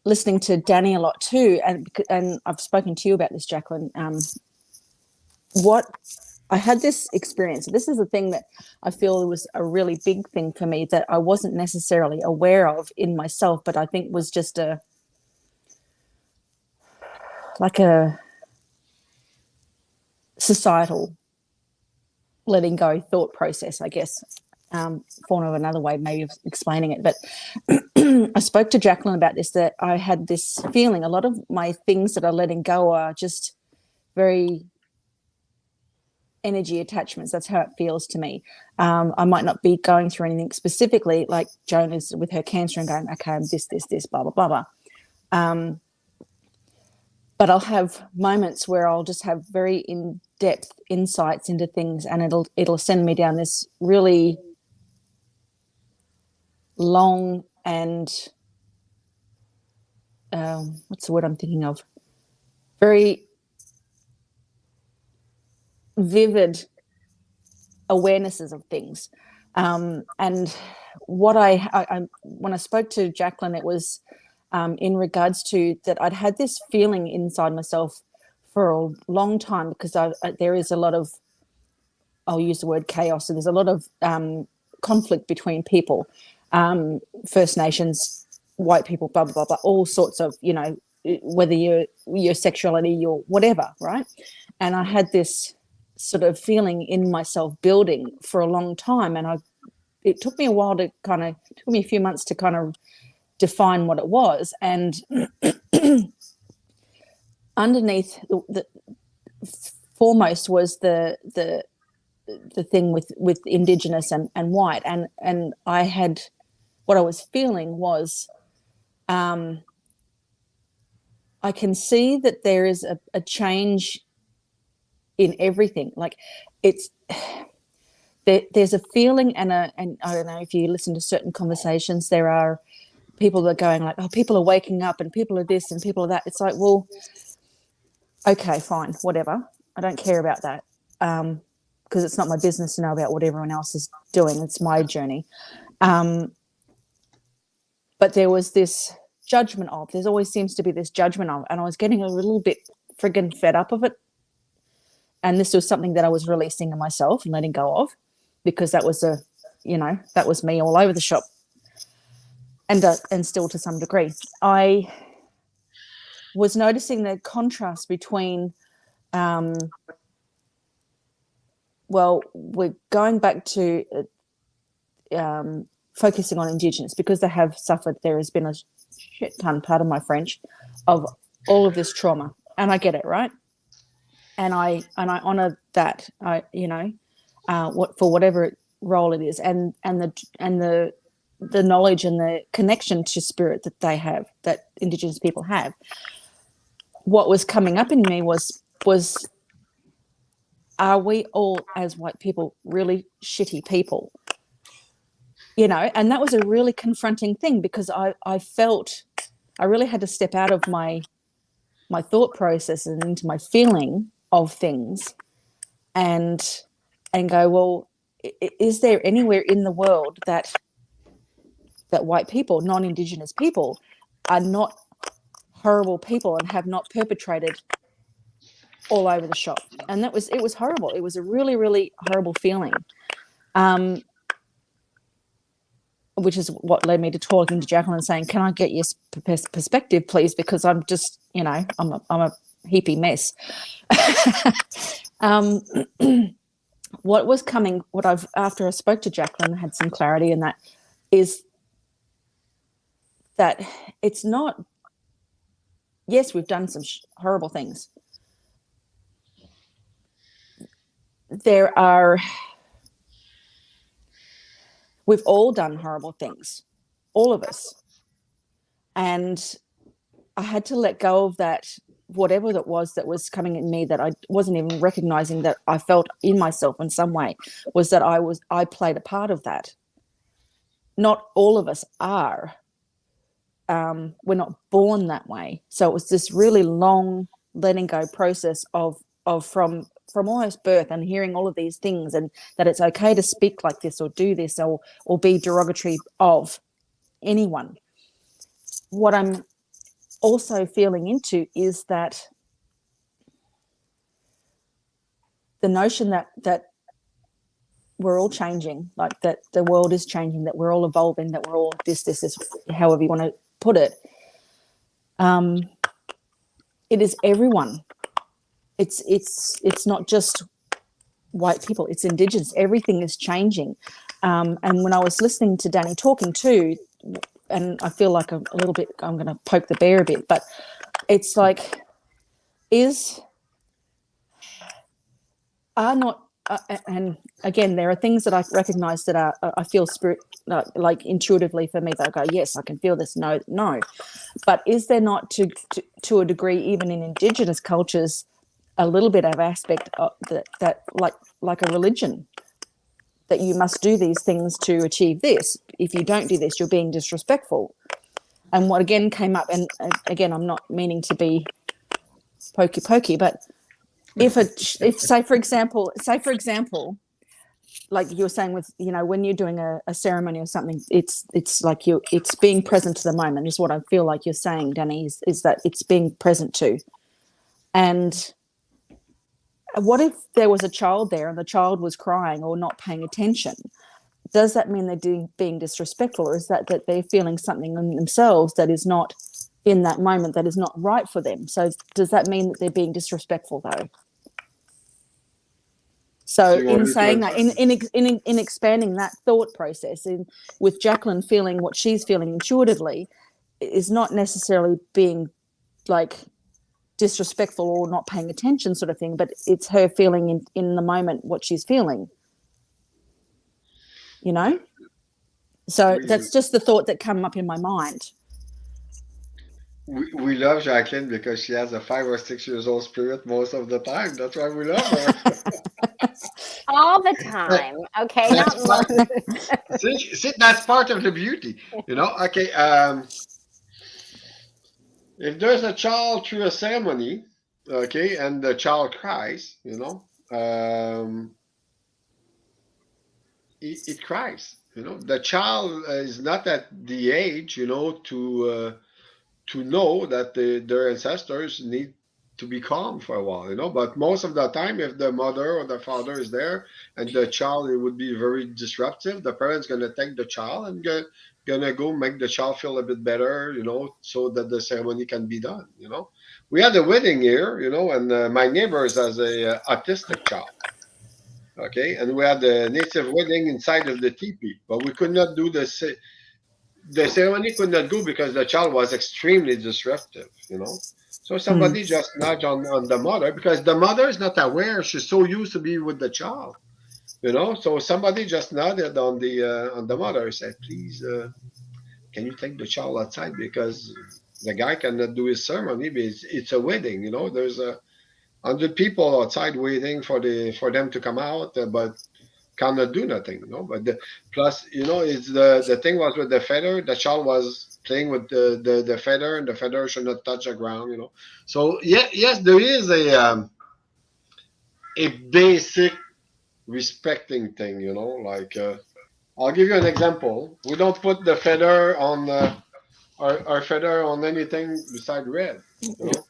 Speaker 6: listening to Danny a lot too, and I've spoken to you about this, Jacqueline. What I had this experience. This is a thing that I feel was a really big thing for me that I wasn't necessarily aware of in myself, but I think was just a societal letting go thought process, I guess, form of another way maybe of explaining it. But I spoke to Jacqueline about this, that I had this feeling a lot of my things that are letting go are just very energy attachments. That's how it feels to me. I might not be going through anything specifically like Joan is with her cancer and going, okay, I'm this, blah, blah, blah, blah. But I'll have moments where I'll just have very in-depth insights into things, and it'll send me down this really long and what's the word I'm thinking of? Very vivid awarenesses of things. And what I when I spoke to Jacqueline, it was in regards to that I'd had this feeling inside myself for a long time, because there is a lot of, I'll use the word chaos. So there's a lot of conflict between people, First Nations, white people, blah, blah, blah, blah, all sorts of, you know, whether your sexuality, your whatever, right? And I had this sort of feeling in myself building for a long time. And it took me a while to took me a few months to kind of define what it was. And underneath the foremost was the thing with Indigenous and white, and I had, what I was feeling was, I can see that there is a change in everything. Like it's there's a feeling, and I don't know if you listen to certain conversations, there are people that are going like, oh, people are waking up and people are this and people are that. It's like, well, okay, fine, whatever. I don't care about that. Because it's not my business to know about what everyone else is doing. It's my journey. But there was this judgment of, there always seems to be this judgment of, and I was getting a little bit friggin' fed up of it. And this was something that I was releasing in myself and letting go of, because that was that was me all over the shop. And still to some degree. I was noticing the contrast between, well, we're going back to focusing on Indigenous, because they have suffered. There has been a shit ton, pardon my French, of all of this trauma, and I get it, right? And I honor that, what for whatever role it is, and the knowledge and the connection to spirit that they have, that Indigenous people have. What was coming up in me was are we all, as white people, really shitty people? And that was a really confronting thing, because I felt I really had to step out of my thought process and into my feeling of things, and go, well, is there anywhere in the world that white people, non-Indigenous people, are not horrible people and have not perpetrated all over the shop? And it was horrible. It was a really, really horrible feeling, which is what led me to talking to Jacqueline and saying, can I get your perspective, please? Because I'm just, I'm a heapy mess. After I spoke to Jacqueline, I had some clarity in that, is that it's not, yes, we've done some horrible things. We've all done horrible things, all of us. And I had to let go of that, whatever that was coming in me, that I wasn't even recognizing, that I felt in myself in some way, was that I played a part of that. Not all of us are. We're not born that way. So it was this really long letting go process of from almost birth, and hearing all of these things, and that it's okay to speak like this or do this or be derogatory of anyone. What I'm also feeling into is that the notion that we're all changing, like that the world is changing, that we're all evolving, that we're all this, however you want to put it. It is everyone. It's not just white people, it's Indigenous. Everything is changing. And when I was listening to Danny talking too, and I feel like I'm going to poke the bear a bit, but it's like, and again, there are things that I recognize that I feel spirit, like intuitively for me, that I go, yes, I can feel this. No. But is there not, to a degree, even in Indigenous cultures, a little bit of aspect of that like a religion, that you must do these things to achieve this. If you don't do this, you're being disrespectful. And what again came up, and again, I'm not meaning to be pokey, but if say for example, like you were saying with, when you're doing a ceremony or something, it's like it's being present to the moment, is what I feel like you're saying, Danny, is that it's being present to. And what if there was a child there and the child was crying or not paying attention? Does that mean they're being disrespectful, or is that they're feeling something in themselves that is not in that moment, that is not right for them? So does that mean that they're being disrespectful though? So
Speaker 3: you want
Speaker 6: in
Speaker 3: me to
Speaker 6: saying that,
Speaker 3: answer?
Speaker 6: in expanding that thought process, with Jacqueline feeling what she's feeling intuitively, is not necessarily being like disrespectful or not paying attention sort of thing, but it's her feeling in the moment what she's feeling, you know? So
Speaker 3: We,
Speaker 6: that's just the thought that came up in my mind.
Speaker 3: we love Jacqueline because she has a 5 or 6 years old spirit most of the time. That's why we love her.
Speaker 2: All the time. Okay,
Speaker 3: That's
Speaker 2: not
Speaker 3: part.
Speaker 2: most.
Speaker 3: See, that's part of the beauty, you know. Okay, if there's a child through a ceremony, okay, and the child cries, you know, it cries. You know, the child is not at the age, you know, to know that their ancestors need to be calm for a while, you know. But most of the time, if the mother or the father is there and the child, it would be very disruptive. The parent's gonna take the child and gonna go make the child feel a bit better, you know, so that the ceremony can be done. You know, we had a wedding here, you know, and my neighbors has a autistic child. Okay, and we had a native wedding inside of the teepee, but we could not do the ceremony could not go because the child was extremely disruptive, you know. So
Speaker 6: Mm.
Speaker 3: somebody just nudged on the mother because the mother is not aware. She's so used to be with the child, you know. So somebody just nodded on the mother, said, "Please, can you take the child outside because the guy cannot do his ceremony? But it's a wedding, you know. There's 100 people outside waiting for them to come out, but cannot do nothing, you know. But plus, you know, it's the thing was with the feather. The child was playing with the feather, and the feather should not touch the ground, you know. So yeah, yes, there is a basic respecting thing, you know. Like I'll give you an example. We don't put the feather on our feather on anything beside red, you know.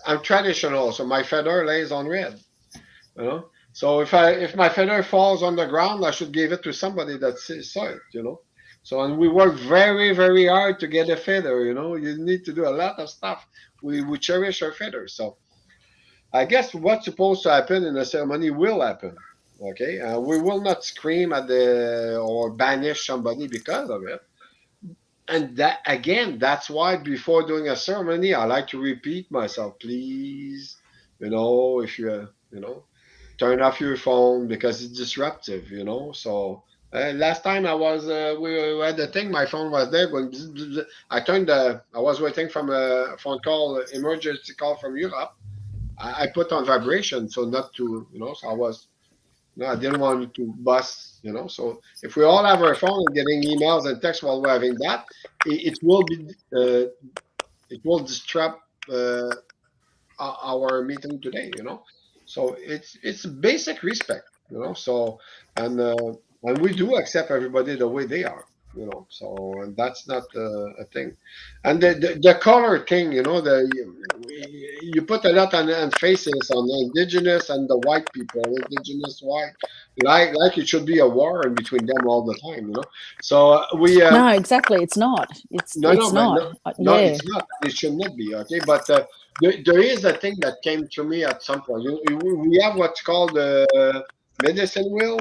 Speaker 3: I'm traditional, so my feather lays on red. You know, so if my feather falls on the ground, I should give it to somebody that saw it. You know, so and we work very hard to get a feather. You know, you need to do a lot of stuff. We cherish our feathers. So I guess what's supposed to happen in the ceremony will happen. Okay, we will not scream at the or banish somebody because of it. And that again, that's why before doing a ceremony, I like to repeat myself, please. You know, if you know, turn off your phone because it's disruptive, you know. So last time we had the thing, my phone was there going. Bzz, bzz, bzz. I was waiting from a phone call, emergency call from Europe. I put on vibration so not to, you know. So I was, no, I didn't want to bust, you know. So if we all have our phone and getting emails and texts while we're having that, it will be it will disrupt our meeting today, you know. So it's basic respect, you know. So and we do accept everybody the way they are, you know. So and that's not a thing. And the color thing, you know, you put a lot on faces on the indigenous and the white people, indigenous white, like it should be a war in between them all the time, you know. So we
Speaker 6: No, exactly. It's not.
Speaker 3: no,
Speaker 6: It's
Speaker 3: but
Speaker 6: not.
Speaker 3: no,
Speaker 6: Yeah.
Speaker 3: it's not. It should not be. Okay, but there is a thing that came to me at some point. We have what's called the medicine wheel.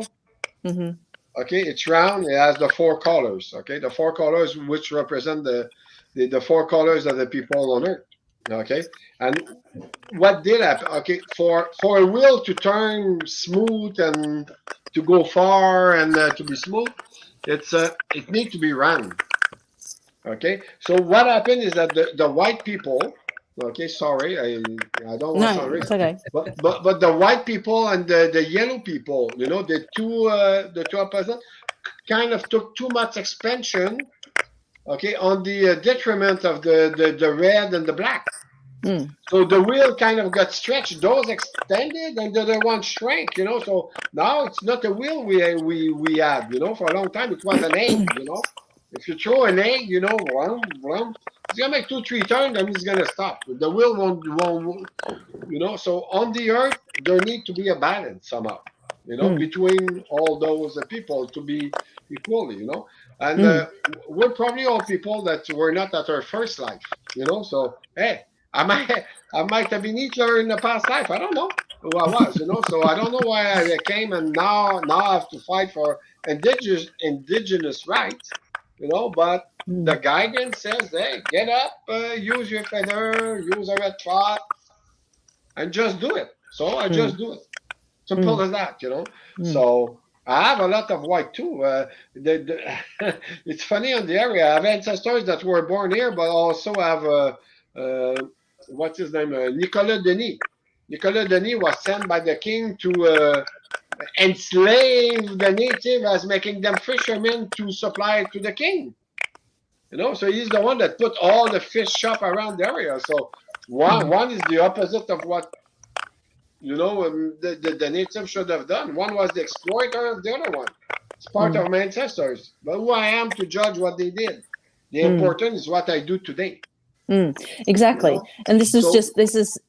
Speaker 6: Hmm.
Speaker 3: Okay, it's round. It has the 4 colors. Okay, the 4 colors which represent the 4 colors of the people on Earth. Okay, and what did happen? Okay, for a wheel to turn smooth and to go far and to be smooth, it needs to be round. Okay, so what happened is that the white people, okay, sorry, I don't want to
Speaker 6: No,
Speaker 3: sound racist,
Speaker 6: it's okay.
Speaker 3: but the white people and the yellow people, you know, the two opposite, kind of took too much expansion, okay, on the detriment of the red and the black.
Speaker 6: Mm.
Speaker 3: So the wheel kind of got stretched. Those extended, and the other one shrank. You know, so now it's not a wheel we had. You know, for a long time it was an egg. You know, if you throw an egg, you know, vroom, vroom, He's gonna make 2, 3 turns, and he's gonna stop. The wheel won't, you know. So on the earth, there need to be a balance somehow, you know, between all those people to be equally, you know. And we're probably all people that were not at our first life, you know. So hey, I might I might have been Hitler in the past life. I don't know who I was, you know. So I don't know why I came and now I have to fight for indigenous rights, you know. But the guidance says, hey, get up, use your feather, use a red trot, and just do it. So I just do it. Simple as that, you know. So I have a lot of white too. It's funny on the area. I have ancestors that were born here, but also have what's his name? Nicolas Denis. Nicolas Denis was sent by the king to enslave the native as making them fishermen to supply to the king. You know, so he's the one that put all the fish shop around the area. So one is the opposite of what you know the native should have done. One was the exploiter of the other one. It's part of my ancestors. But who I am to judge what they did. The important is what I do today.
Speaker 6: Exactly.
Speaker 3: You know?
Speaker 6: And this is
Speaker 3: So-
Speaker 6: just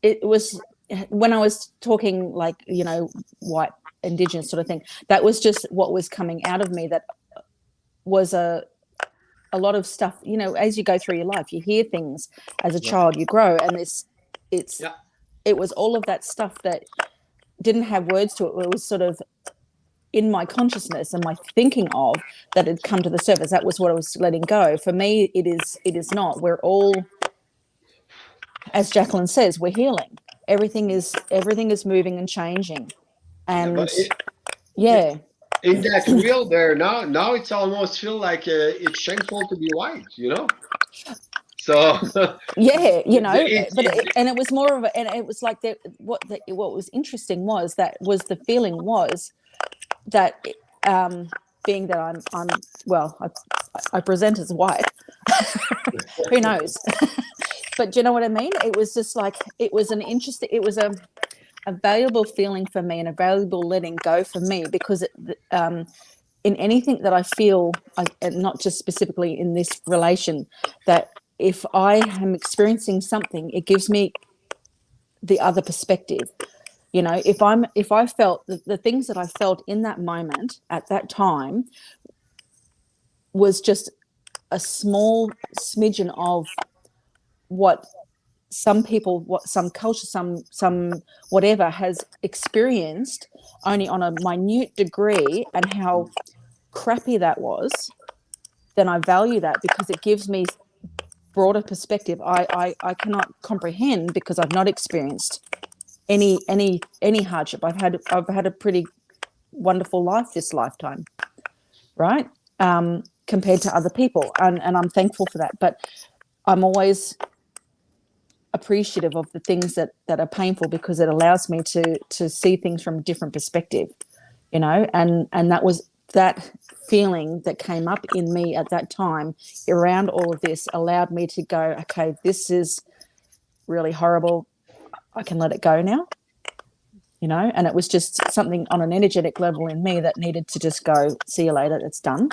Speaker 6: it was when I was talking like, you know, white indigenous sort of thing, that was just what was coming out of me. That was a lot of stuff, you know, as you go through your life, you hear things as a child, you grow, and it was all of that stuff that didn't have words to it. It was sort of in my consciousness and my thinking of that had come to the surface. That was what I was letting go. For me, it is not. We're all, as Jacqueline says, we're healing. Everything is moving and changing. And
Speaker 3: in that wheel there now it's almost feel like it's shameful to be white, you know. So
Speaker 6: yeah, you know,
Speaker 3: it,
Speaker 6: and it was more of a, and it was like that. What was interesting was the feeling was that being that I'm well, I present as white. Who knows? But do you know what I mean? It was just like it was a valuable feeling for me and a valuable letting go for me, because in anything that I feel, and not just specifically in this relation, that if I am experiencing something, it gives me the other perspective. You know, if I felt the things that I felt in that moment at that time was just a small smidgen of what some people, what some culture, some whatever has experienced only on a minute degree, and how crappy that was, then I value that because it gives me broader perspective. I cannot comprehend because I've not experienced any hardship. I've had a pretty wonderful life this lifetime, right? Compared to other people, and I'm thankful for that. But I'm always appreciative of the things that are painful, because it allows me to see things from a different perspective, you know. And that was that feeling that came up in me at that time around all of this allowed me to go, okay, this is really horrible. I can let it go now, you know. And it was just something on an energetic level in me that needed to just go, see you later, it's done.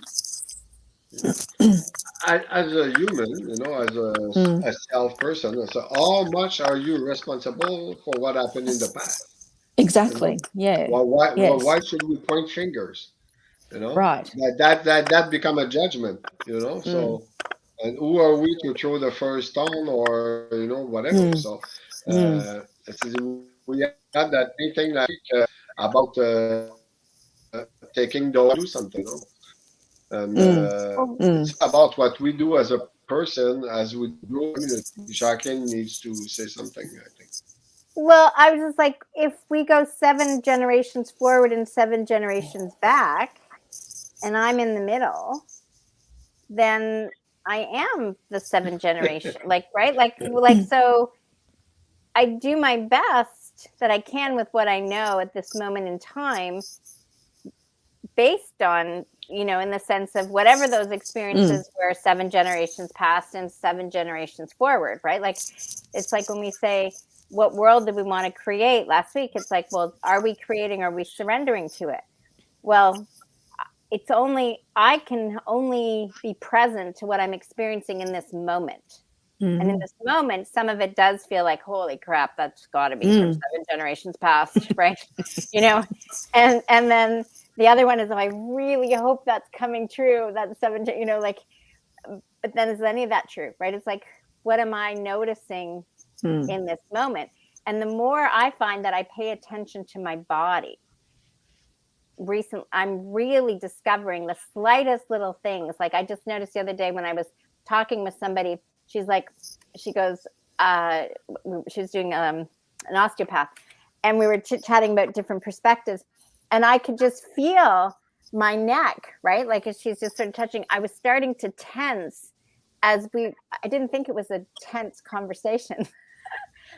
Speaker 3: as a human, you know, as a self person, so how much are you responsible for what happened in the past?
Speaker 6: Exactly.
Speaker 3: You know?
Speaker 6: Yeah.
Speaker 3: Why
Speaker 6: Yes.
Speaker 3: should we point fingers? You know,
Speaker 6: Right.
Speaker 3: that become a judgment. You know, so and who are we to throw the first stone or you know whatever? So we had that meeting last week about taking the do something, you know, and it's about what we do as a person as we grow community. Jacqueline needs to say something, I think.
Speaker 2: Well, I was just like, if we go 7 generations forward and 7 generations back, and I'm in the middle, then I am the 7 generation, like, right? Like, so I do my best that I can with what I know at this moment in time, based on, you know, in the sense of whatever those experiences were 7 generations past and 7 generations forward, right? Like, it's like when we say, what world do we want to create last week? It's like, well, are we creating, are we surrendering to it? Well, I can only be present to what I'm experiencing in this moment. And in this moment, some of it does feel like, holy crap, that's got to be from 7 generations past, right? And then the other one is, I really hope that's coming true. That's 7, like, but then is any of that true, right? It's like, what am I noticing in this moment? And the more I find that I pay attention to my body, I'm really discovering the slightest little things. Like I just noticed the other day when I was talking with somebody, she goes, she was doing an osteopath, and we were chit-chatting about different perspectives, and I could just feel my neck, right? Like as she's just sort of touching, I was starting to tense I didn't think it was a tense conversation,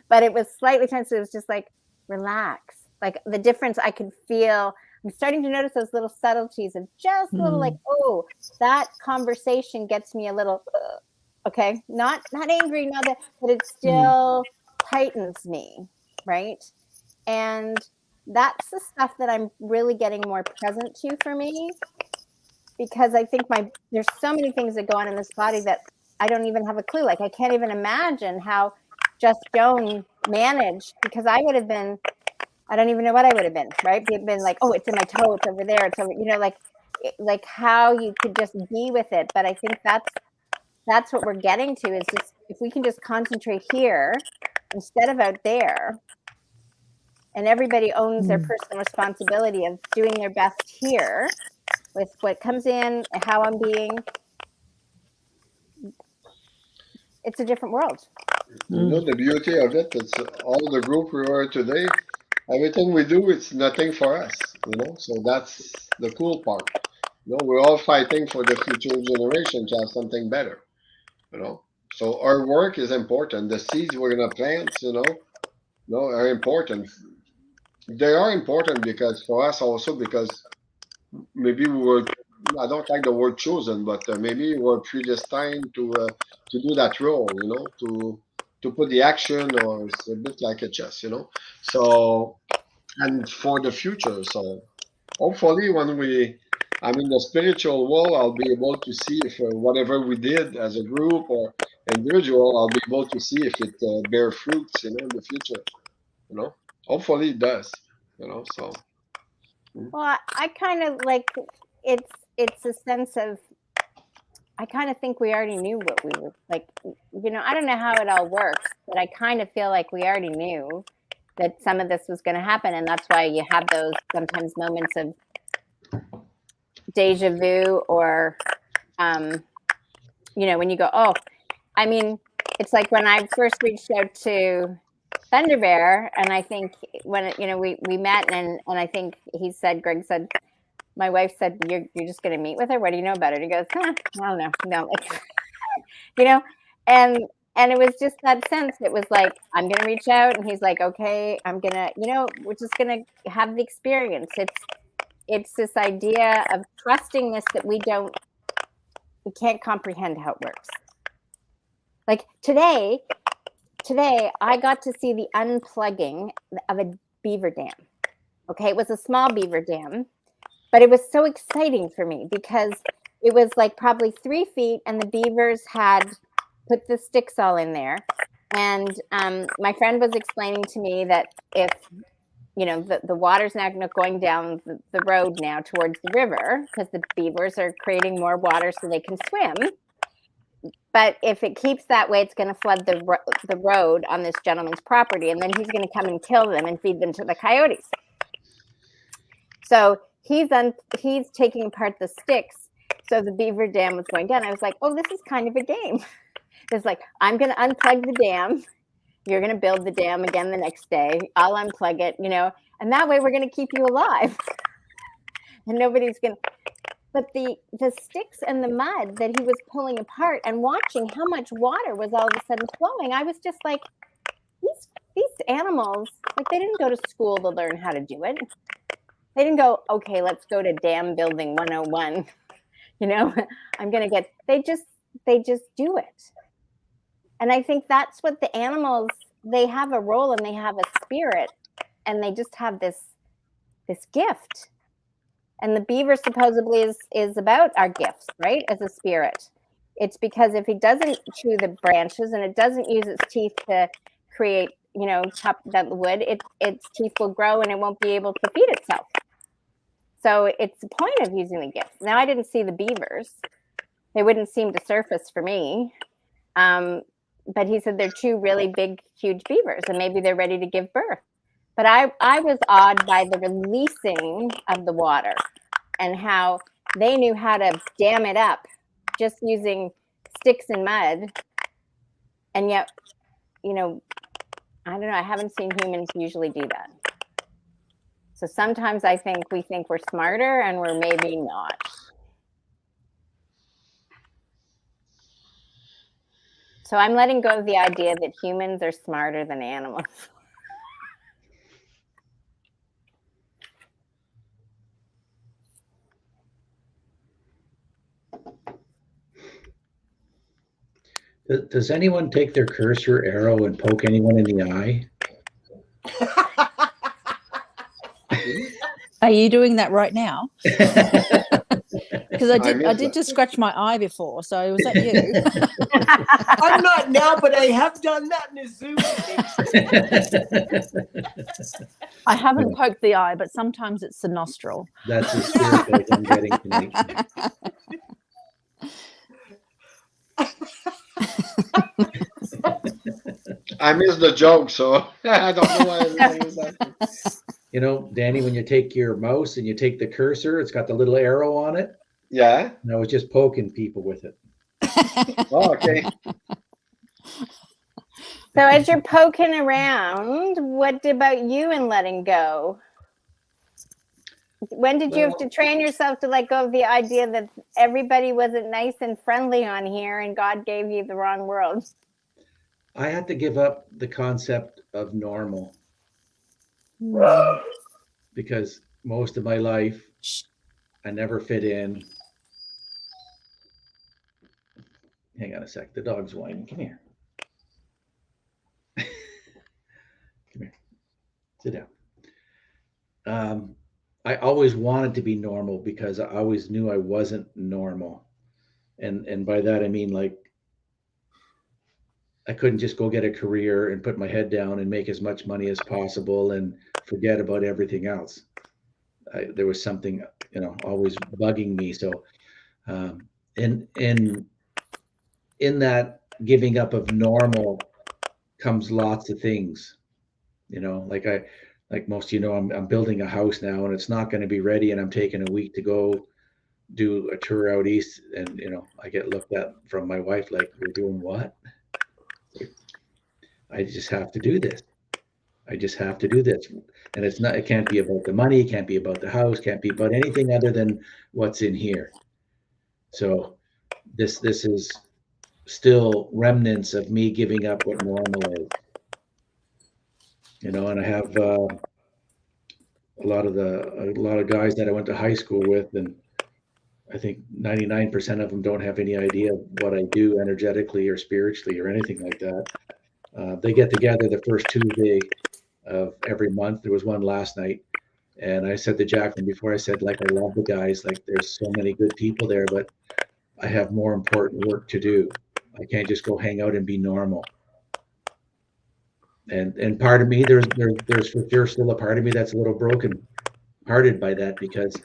Speaker 2: but it was slightly tense. It was just like, relax. Like the difference I could feel. I'm starting to notice those little subtleties of just a little like, oh, that conversation gets me a little, okay, not angry, not that, but it still tightens me, right? And that's the stuff that I'm really getting more present to for me, because I think there's so many things that go on in this body that I don't even have a clue. Like I can't even imagine how just Joan managed, because I would have been, I don't even know what I would have been, right? Been like, oh, it's in my toe, it's over there, it's over, like how you could just be with it. But I think that's what we're getting to, is just if we can just concentrate here instead of out there, and everybody owns their personal responsibility of doing their best here with what comes in and how I'm being, it's a different world.
Speaker 3: The beauty of it, it's all the group we are today. Everything we do, it's nothing for us, So that's the cool part. We're all fighting for the future generation to have something better, So our work is important. The seeds we're gonna plant, are important. They are important because for us also, because maybe we were, I don't like the word chosen, but maybe we're predestined to do that role, to put the action, or it's a bit like a chess, So, and for the future, so hopefully when I'm in the spiritual world, I'll be able to see if whatever we did as a group or individual, I'll be able to see if it bear fruits, in the future, Hopefully it does, so.
Speaker 2: Well, I kind of like, it's a sense of, I kind of think we already knew what we were like, I don't know how it all works, but I kind of feel like we already knew that some of this was going to happen. And that's why you have those sometimes moments of deja vu, or, when you go, oh, I mean, it's like when I first reached out to Thunder Bear, and I think when we met, and I think Greg said, my wife said, you're just going to meet with her. What do you know about her? And he goes, I don't know. No, and it was just that sense. It was like, I'm going to reach out, and he's like, okay, I'm going to, we're just going to have the experience. It's this idea of trusting this, that we can't comprehend how it works. Like today I got to see the unplugging of a beaver dam. Okay, it was a small beaver dam, but it was so exciting for me because it was like probably 3 feet, and the beavers had put the sticks all in there. And my friend was explaining to me that if, the water's now going down the road now towards the river, because the beavers are creating more water so they can swim. But if it keeps that way, it's going to flood the road on this gentleman's property, and then he's going to come and kill them and feed them to the coyotes. So he's taking apart the sticks, so the beaver dam was going down. I was like, oh, this is kind of a game. It's like, I'm going to unplug the dam. You're going to build the dam again the next day. I'll unplug it, and that way we're going to keep you alive. And nobody's going to. But the sticks and the mud that he was pulling apart, and watching how much water was all of a sudden flowing, I was just like, these animals, like, they didn't go to school to learn how to do it. They didn't go, okay, let's go to dam building 101. They just do it. And I think that's what the animals, they have a role, and they have a spirit, and they just have this gift. And the beaver supposedly is about our gifts, right? As a spirit. it's because if he doesn't chew the branches and it doesn't use its teeth to create, chop that wood, its teeth will grow and it won't be able to feed itself. So it's the point of using the gifts. Now, I didn't see the beavers. They wouldn't seem to surface for me. But he said they're two really big, huge beavers, and maybe they're ready to give birth. But I was awed by the releasing of the water and how they knew how to dam it up just using sticks and mud. And yet, I don't know, I haven't seen humans usually do that. So sometimes I think we think we're smarter and we're maybe not. So I'm letting go of the idea that humans are smarter than animals.
Speaker 1: Does anyone take their cursor arrow and poke anyone in the eye?
Speaker 6: Are you doing that right now? Because I did just scratch my eye before. So was that you?
Speaker 4: I'm not now, but I have done that in a Zoom meeting.
Speaker 6: I haven't poked the eye, but sometimes it's the nostril.
Speaker 1: That's the spirit that I'm getting tonight.
Speaker 3: I missed the joke, so I don't know why I missed that.
Speaker 1: Danny, when you take your mouse and you take the cursor, it's got the little arrow on it.
Speaker 3: Yeah.
Speaker 1: And I was just poking people with it.
Speaker 3: Oh, okay.
Speaker 2: So as you're poking around, what about you in letting go? When did you have to train yourself to let go of the idea that everybody wasn't nice and friendly on here and God gave you the wrong world?
Speaker 1: I had to give up the concept of normal because most of my life I never fit in. Hang on a sec. The dog's whining. Come here. Come here. Sit down. I always wanted to be normal because I always knew I wasn't normal. And by that, I mean, like, I couldn't just go get a career and put my head down and make as much money as possible and forget about everything else. There was something, always bugging me. So, in that giving up of normal comes lots of things, like most, I'm building a house now and it's not going to be ready. And I'm taking a week to go do a tour out east. And, I get looked at from my wife, like, we're doing what? I just have to do this. I just have to do this. And it can't be about the money. It can't be about the house. Can't be about anything other than what's in here. So this is still remnants of me giving up what normal is. And I have a lot of guys that I went to high school with, and I think 99% of them don't have any idea what I do energetically or spiritually or anything like that. They get together the first Tuesday of every month. There was one last night, and I said to Jacqueline before, I said, like, I love the guys. Like, there's so many good people there, but I have more important work to do. I can't just go hang out and be normal. And part of me, there's for sure still a part of me that's a little broken hearted by that, because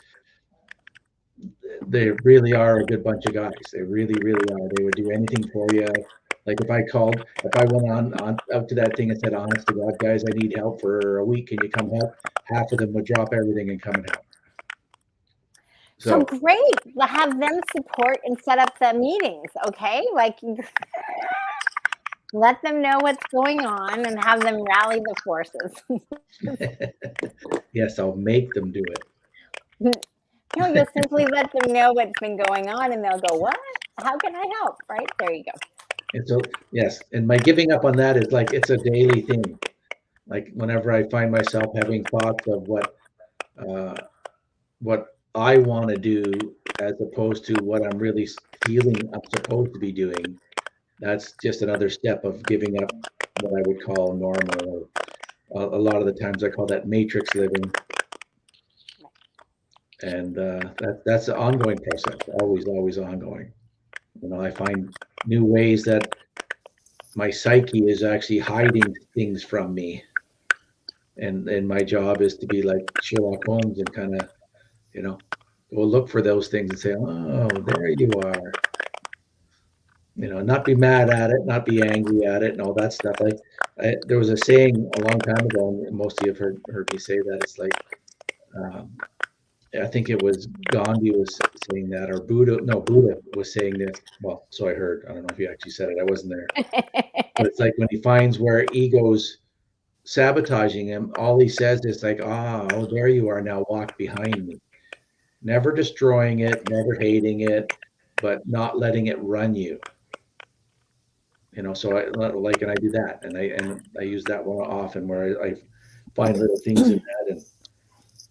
Speaker 1: they really are a good bunch of guys. They really, really are. They would do anything for you. Like if I went on out to that thing and said, honest to God, guys, I need help for a week. Can you come help? Half of them would drop everything and come and help.
Speaker 2: So great. Have them support and set up the meetings, okay? Like, let them know what's going on and have them rally the forces.
Speaker 1: Yes, I'll make them do it.
Speaker 2: You'll simply let them know what's been going on and they'll go, what? How can I help? Right? There you go.
Speaker 1: And so, yes. And my giving up on that is like, it's a daily thing. Like whenever I find myself having thoughts of what I want to do as opposed to what I'm really feeling I'm supposed to be doing, that's just another step of giving up what I would call normal. A lot of the times I call that matrix living. And that's an ongoing process, always ongoing. I find new ways that my psyche is actually hiding things from me. And my job is to be like Sherlock Holmes and kind of, go look for those things and say, oh, there you are. Not be mad at it, not be angry at it, and all that stuff. There was a saying a long time ago, and most of you have heard me say that. It's like, I think it was Gandhi was saying that, or Buddha was saying this. Well, so I heard. I don't know if he actually said it. I wasn't there. But it's like when he finds where ego's sabotaging him, all he says is like, oh, there you are. Now walk behind me. Never destroying it, never hating it, but not letting it run you. So and I do that, and I use that one often where I find little things in that,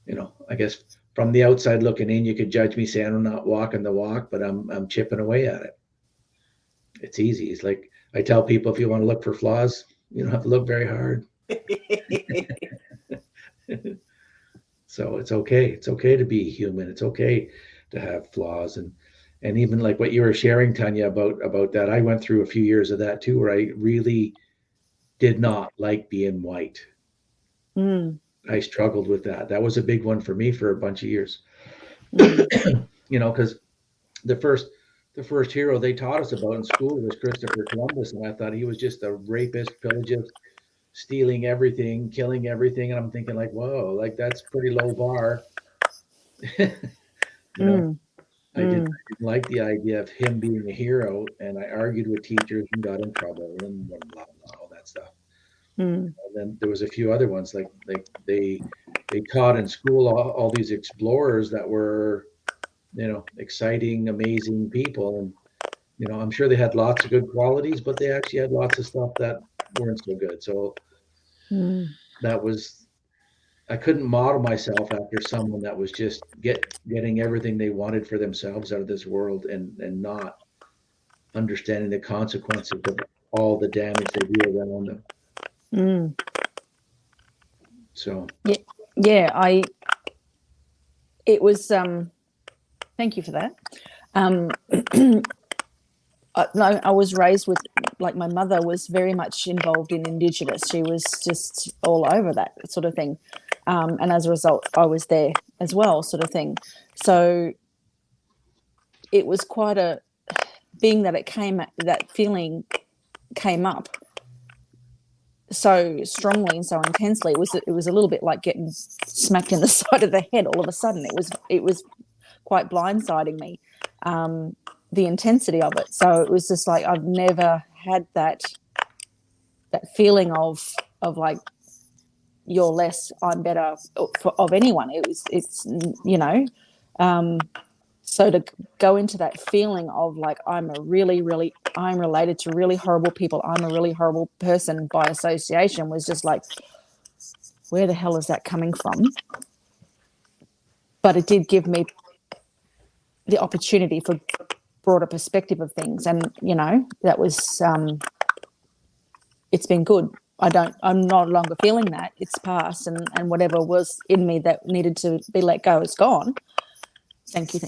Speaker 1: and I guess from the outside looking in, you could judge me saying I'm not walking the walk, but I'm chipping away at it. It's easy. It's like I tell people, if you want to look for flaws, you don't have to look very hard. So it's okay. It's okay to be human. It's okay to have flaws, and even like what you were sharing, Tanya, about that. I went through a few years of that too, where I really did not like being white. I struggled with that. That was a big one for me for a bunch of years. Because the first hero they taught us about in school was Christopher Columbus, and I thought he was just a rapist, pillagist, stealing everything, killing everything, and I'm thinking like, whoa, like that's pretty low bar. I didn't like the idea of him being a hero, and I argued with teachers and got in trouble and blah blah blah, all that stuff. And then there was a few other ones like they taught in school all these explorers that were, exciting, amazing people, and I'm sure they had lots of good qualities, but they actually had lots of stuff that weren't so good. So that was, I couldn't model myself after someone that was just getting everything they wanted for themselves out of this world and not understanding the consequences of all the damage they do around them. So
Speaker 6: yeah, it was thank you for that. I was raised with, like, my mother was very much involved in Indigenous. She was just all over that sort of thing. And as a result, I was there as well, sort of thing. So it was quite being that that feeling came up so strongly and so intensely. It was a little bit like getting smacked in the side of the head all of a sudden. It was quite blindsiding me, the intensity of it. So it was just like, I've never had that feeling of like, you're less, I'm better, of anyone. It's so to go into that feeling of like, I'm related to really horrible people, I'm a really horrible person by association, was just like, where the hell is that coming from? But it did give me the opportunity for broader perspective of things, and that was it's been good. I'm no longer feeling that. It's past, and whatever was in me that needed to be let go is gone. Thank you.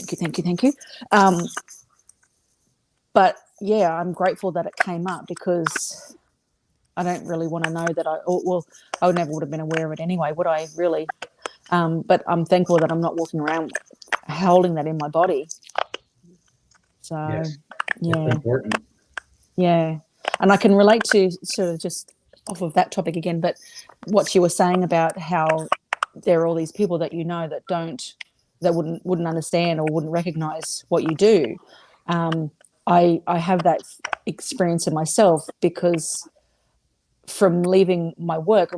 Speaker 6: But yeah, I'm grateful that it came up, because I don't really want to know that I never would have been aware of it anyway, would I really? But I'm thankful that I'm not walking around holding that in my body. So
Speaker 1: yes,
Speaker 6: yeah,
Speaker 1: it's important.
Speaker 6: Yeah, and I can relate to sort of just off of that topic again, but what you were saying about how there are all these people that that wouldn't understand or wouldn't recognize what you do. I have that experience in myself, because from leaving my work,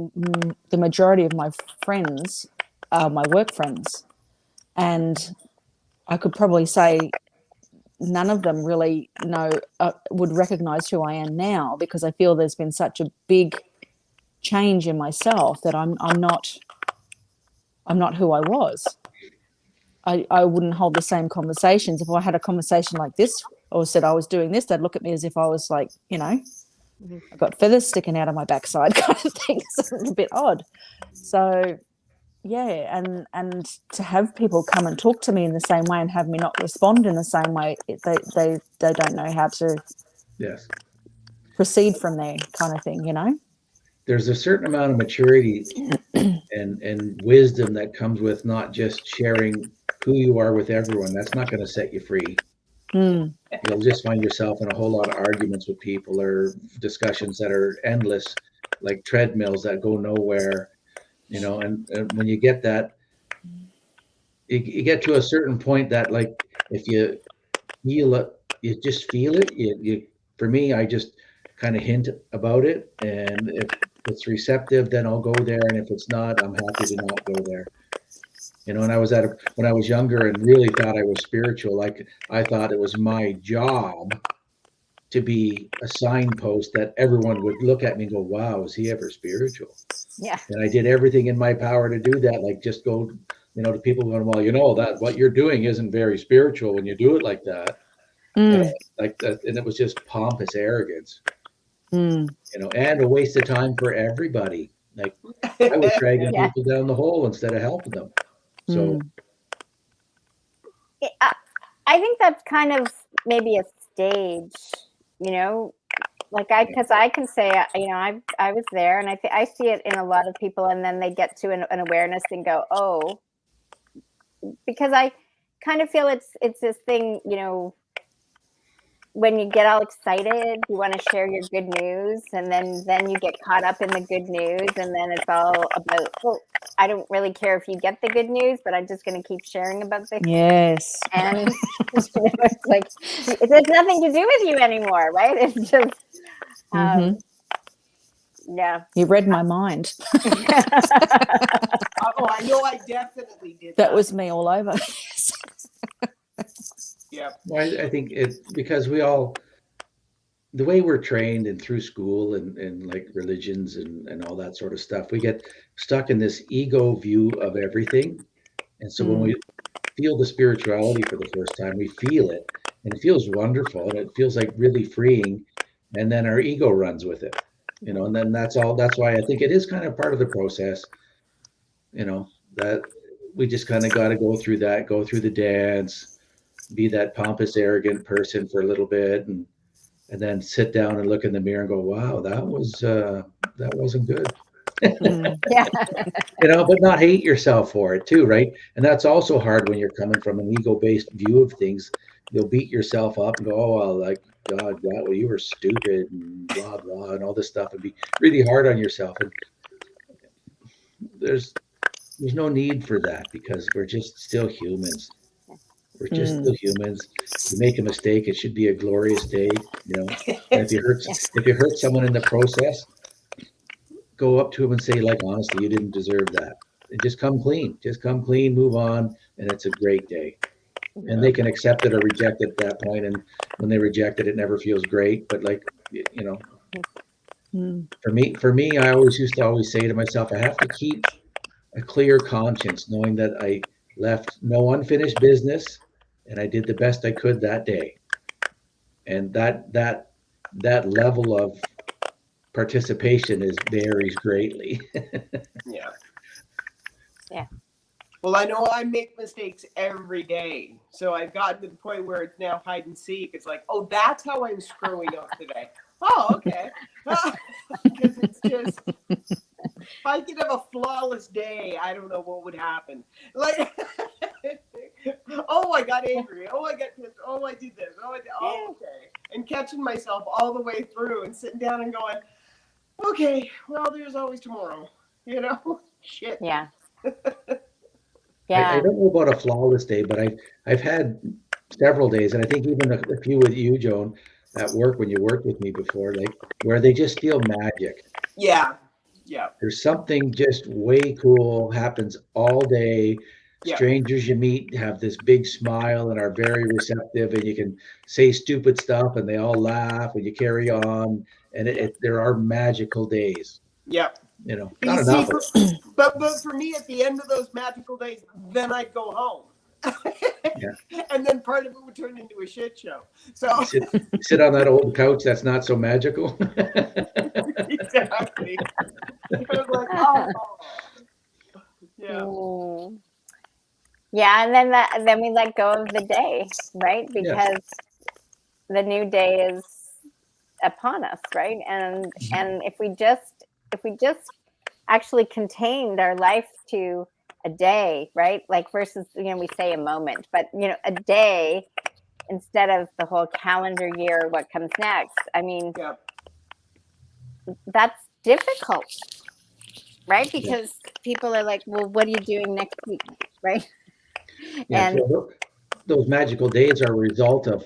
Speaker 6: the majority of my friends are my work friends, and I could probably say none of them really would recognize who I am now, because I feel there's been such a big change in myself that I'm not who I was. I wouldn't hold the same conversations. If I had a conversation like this or said I was doing this, they'd look at me as if I was like, I've got feathers sticking out of my backside kind of thing. It's a bit odd. So yeah, and to have people come and talk to me in the same way and have me not respond in the same way, they don't know how to
Speaker 1: Yes.
Speaker 6: proceed from there, kind of thing, you know.
Speaker 1: There's a certain amount of maturity and wisdom that comes with not just sharing who you are with everyone. That's not going to set you free.
Speaker 6: Mm.
Speaker 1: You'll just find yourself in a whole lot of arguments with people or discussions that are endless, like treadmills that go nowhere, you know. And when you get that, you get to a certain point that, like, if you feel it, you just feel it. For me, I just kind of hint about it, and if it's receptive, then I'll go there, and if it's not, I'm happy to not go there. You know, and when I was younger and really thought I was spiritual, like I thought it was my job to be a signpost that everyone would look at me and go, "Wow, is he ever spiritual?"
Speaker 2: Yeah.
Speaker 1: And I did everything in my power to do that. Like, just go, you know, to people going, "Well, you know, that what you're doing isn't very spiritual when you do it like that." And,
Speaker 6: Mm.
Speaker 1: like that, and it was just pompous arrogance,
Speaker 6: Mm.
Speaker 1: you know, and a waste of time for everybody. Like, I was dragging
Speaker 2: Yeah.
Speaker 1: people down the hole instead of helping them. So,
Speaker 6: Mm.
Speaker 2: I think that's kind of maybe a stage, you know, like because I can say, you know, I was there, and I see it in a lot of people, and then they get to an awareness and go, oh, because I kind of feel it's this thing, you know, when you get all excited, you want to share your good news, and then you get caught up in the good news, and then it's all about, well, I don't really care if you get the good news, but I'm just going to keep sharing about the
Speaker 6: Yes.
Speaker 2: and you know, it's like it has nothing to do with you anymore, right? It's just
Speaker 6: Mhm.
Speaker 2: yeah.
Speaker 6: You read my mind.
Speaker 4: Oh, I know I definitely did
Speaker 6: That was me all over.
Speaker 4: Yeah.
Speaker 1: well, I think it because the way we're trained and through school and like religions and all that sort of stuff, we get stuck in this ego view of everything. And so when
Speaker 6: Mm.
Speaker 1: we feel the spirituality for the first time, we feel it, and it feels wonderful, and it feels like really freeing. And then our ego runs with it, you know, and then that's all. That's why I think it is kind of part of the process, you know, that we just kind of got to go through that, go through the dance, be that pompous, arrogant person for a little bit, and then sit down and look in the mirror and go, "Wow, that wasn't good."
Speaker 6: Mm.
Speaker 2: Yeah.
Speaker 1: You know, but not hate yourself for it too, right? And that's also hard when you're coming from an ego-based view of things. You'll beat yourself up and go, "Oh well, like God, yeah, well, you were stupid and blah blah and all this stuff," and be really hard on yourself. And there's there's no need for that because we're just still humans. We're just
Speaker 6: Mm.
Speaker 1: still humans. You make a mistake, it should be a glorious day, you know. And if you hurt someone in the process, go up to them and say, like, honestly, you didn't deserve that. And just come clean. Just come clean, move on, and it's a great day. And they can accept it or reject it at that point. And when they reject it, it never feels great. But like, you know,
Speaker 6: Mm.
Speaker 1: for me, I always used to always say to myself, I have to keep a clear conscience, knowing that I left no unfinished business and I did the best I could that day. And that level of participation is varies greatly.
Speaker 4: Yeah.
Speaker 2: Yeah.
Speaker 4: Well, I know I make mistakes every day. So I've gotten to the point where it's now hide and seek. It's like, oh, that's how I'm screwing up today. Oh, okay. Because it's just, if I could have a flawless day, I don't know what would happen. Like, oh, I got angry. Oh, I got pissed. Oh, I did this. Oh, okay. And catching myself all the way through and sitting down and going, okay, well, there's always tomorrow. You know? Shit.
Speaker 2: Yeah.
Speaker 1: I
Speaker 2: Yeah.
Speaker 1: don't know about a flawless day, but I've had several days, and I think even a few with you, Joan, at work when you worked with me before, like where they just feel magic.
Speaker 4: Yeah. Yeah.
Speaker 1: There's something just way cool happens all day.
Speaker 4: Yeah.
Speaker 1: Strangers you meet have this big smile and are very receptive, and you can say stupid stuff, and they all laugh, and you carry on. And there are magical days.
Speaker 4: Yeah.
Speaker 1: You know,
Speaker 4: But
Speaker 1: not
Speaker 4: you see,
Speaker 1: enough.
Speaker 4: but for me, at the end of those magical days, then I'd go home.
Speaker 1: Yeah.
Speaker 4: And then part of it would turn into a shit show. So
Speaker 1: Sit on that old couch that's not so magical.
Speaker 4: exactly. I was like, oh, Yeah.
Speaker 2: Mm. Yeah, and then we let go of the day, right? Because the new day is upon us, right? And if we just actually contained our life to a day, right? Like versus, we say a moment, but a day instead of the whole calendar year, what comes next. I mean,
Speaker 4: Yeah.
Speaker 2: that's difficult, right? Because people are like, well, what are you doing next week, right?
Speaker 1: Yeah,
Speaker 2: And
Speaker 1: so those magical days are a result of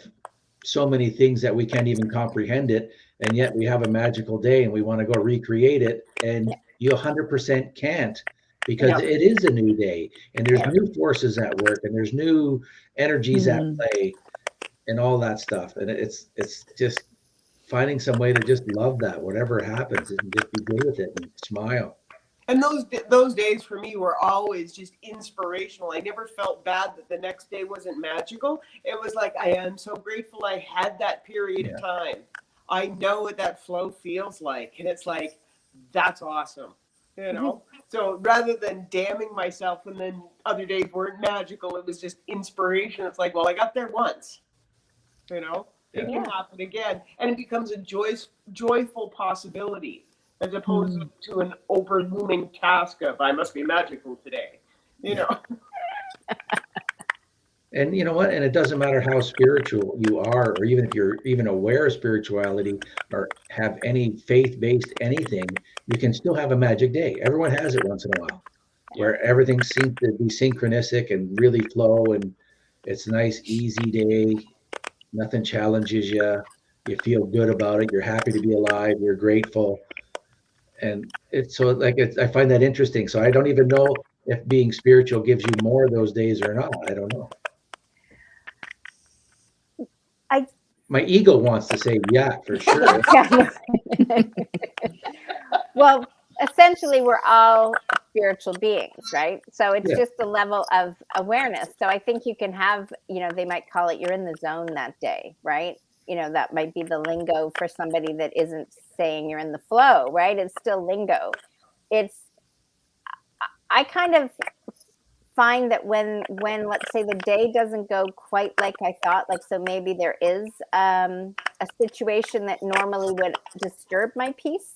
Speaker 1: so many things that we can't even comprehend it, and yet we have a magical day and we want to go recreate it, and you 100% can't, because
Speaker 4: Yeah.
Speaker 1: it is a new day and there's
Speaker 2: Yeah.
Speaker 1: new forces at work and there's new energies at play and all that stuff, and it's just finding some way to just love that whatever happens and just be good with it and smile.
Speaker 4: And those days for me were always just inspirational. I never felt bad that the next day wasn't magical. It was like, I am so grateful I had that period of time. I know what that flow feels like. And it's like, that's awesome. So rather than damning myself and then other days weren't magical, it was just inspiration. It's like, well, I got there once, it can happen again. And it becomes a joyful possibility, as opposed to an overlooming task of I must be magical today.
Speaker 1: And you know what? And it doesn't matter how spiritual you are, or even if you're even aware of spirituality or have any faith-based anything, you can still have a magic day. Everyone has it once in a while, where everything seems to be synchronistic and really flow, and it's a nice, easy day. Nothing challenges you. You feel good about it. You're happy to be alive. You're grateful, and it's so like I find that interesting. So I don't even know if being spiritual gives you more of those days or not. I don't know. My ego wants to say, yeah, for sure.
Speaker 2: Well, essentially, we're all spiritual beings, right? So it's just a level of awareness. So I think you can have, they might call it you're in the zone that day, right? That might be the lingo for somebody that isn't saying you're in the flow, right? It's still lingo. I kind of find that when let's say the day doesn't go quite like I thought, like, so maybe there is a situation that normally would disturb my peace,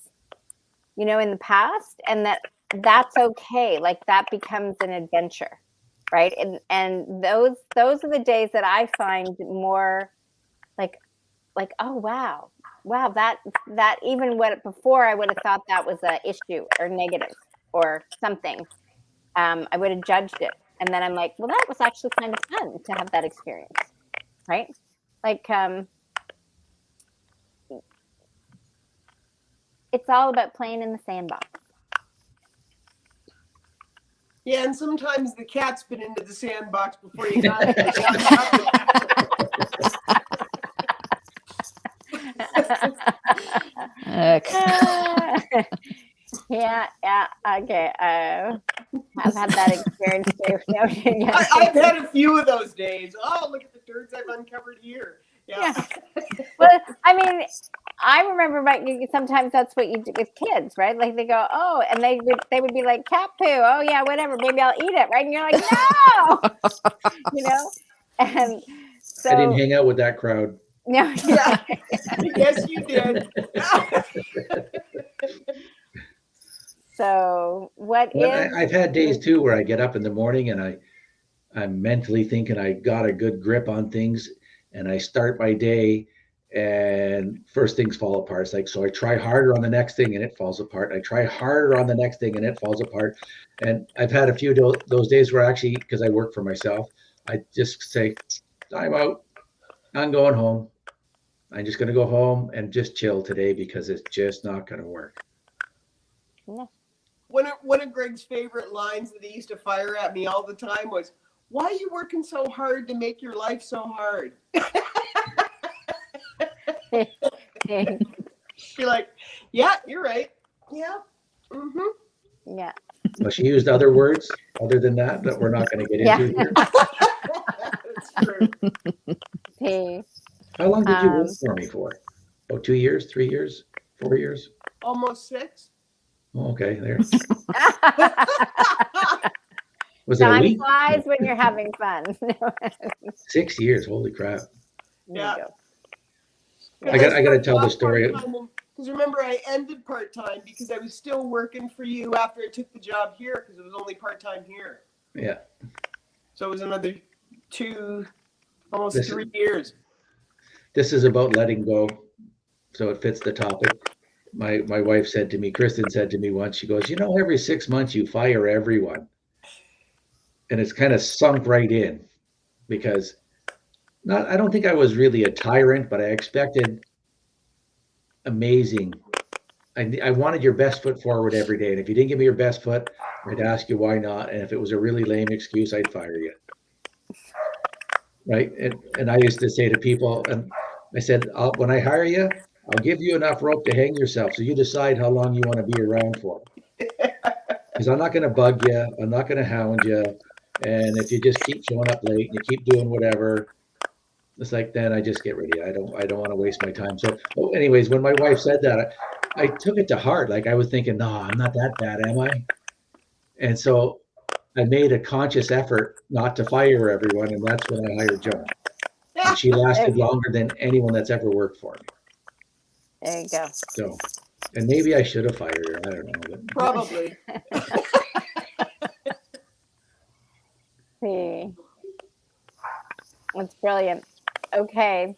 Speaker 2: in the past, and that's okay. Like that becomes an adventure, right? And those are the days that I find more like oh wow, that even what before I would have thought that was a issue or negative or something. I would have judged it. And then I'm like, well, that was actually kind of fun to have that experience, right? Like, it's all about playing in the sandbox.
Speaker 4: Yeah, and sometimes the cat's been into the sandbox before you got there.
Speaker 2: Yeah, okay. I've had that experience too.
Speaker 4: I've had a few of those days. Oh, look at the turds I've uncovered here. Yeah.
Speaker 2: Well, I mean, I remember sometimes that's what you do with kids, right? Like they go, oh, and they would be like, cat poo. Oh yeah, whatever. Maybe I'll eat it, right? And you're like, no, And so
Speaker 1: I didn't hang out with that crowd.
Speaker 2: No,
Speaker 4: Yeah. Yes, you did.
Speaker 2: So what is?
Speaker 1: I've had days too where I get up in the morning and I'm mentally thinking I got a good grip on things, and I start my day and first things fall apart. It's like, so I try harder on the next thing and it falls apart. I try harder on the next thing and it falls apart. And I've had a few those days where actually, because I work for myself, I just say, time out. I'm going home. I'm just going to go home and just chill today because it's just not going to work.
Speaker 2: Yeah.
Speaker 4: One of Greg's favorite lines that he used to fire at me all the time was, why are you working so hard to make your life so hard? You're like, yeah, you're right. Yeah. Mm-hmm.
Speaker 2: Yeah.
Speaker 1: Well, she used other words other than that we're not going to get into here.
Speaker 4: That's true.
Speaker 2: Hey.
Speaker 1: How long did you work for me for? Oh, 2 years, 3 years, 4 years?
Speaker 4: Almost 6.
Speaker 1: Oh, okay, there. Was it a
Speaker 2: Time
Speaker 1: week?
Speaker 2: flies when you're having fun.
Speaker 1: 6 years. Holy crap.
Speaker 2: There you go.
Speaker 1: I got to tell the story.
Speaker 4: Because remember, I ended part time because I was still working for you after I took the job here because it was only part time here.
Speaker 1: Yeah.
Speaker 4: So it was another almost 3 years.
Speaker 1: This is about letting go. So it fits the topic. My wife said to me, Kristen said to me once, she goes, every 6 months you fire everyone. And it's kind of sunk right in because I don't think I was really a tyrant, but I expected amazing. I wanted your best foot forward every day. And if you didn't give me your best foot, I'd ask you why not. And if it was a really lame excuse, I'd fire you. Right. And I used to say to people, and I said, when I hire you, I'll give you enough rope to hang yourself. So you decide how long you want to be around for. Because I'm not going to bug you. I'm not going to hound you. And if you just keep showing up late and you keep doing whatever, it's like, then I just get rid of you. I don't want to waste my time. So anyways, when my wife said that, I took it to heart. Like I was thinking, no, I'm not that bad, am I? And so I made a conscious effort not to fire everyone. And that's when I hired Joan. And she lasted longer than anyone that's ever worked for me.
Speaker 2: There you go.
Speaker 1: So, and maybe I should have fired her. I don't know. But.
Speaker 4: Probably.
Speaker 2: See. That's brilliant. Okay.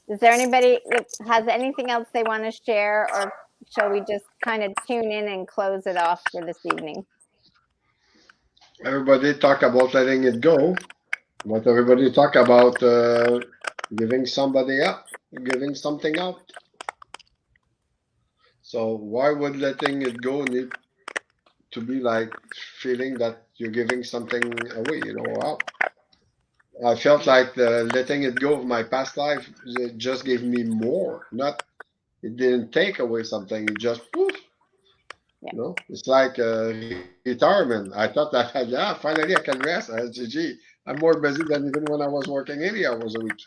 Speaker 2: Is there anybody that has anything else they want to share, or shall we just kind of tune in and close it off for this evening?
Speaker 3: Everybody talk about letting it go, but everybody talk about giving somebody up, giving something out. So why would letting it go need to be like feeling that you're giving something away, out? I felt like letting it go of my past life just gave me more. It didn't take away something. It just poof.
Speaker 2: Yeah.
Speaker 3: It's like retirement. I thought that finally I can rest. GG. I'm more busy than even when I was working 80 hours a week.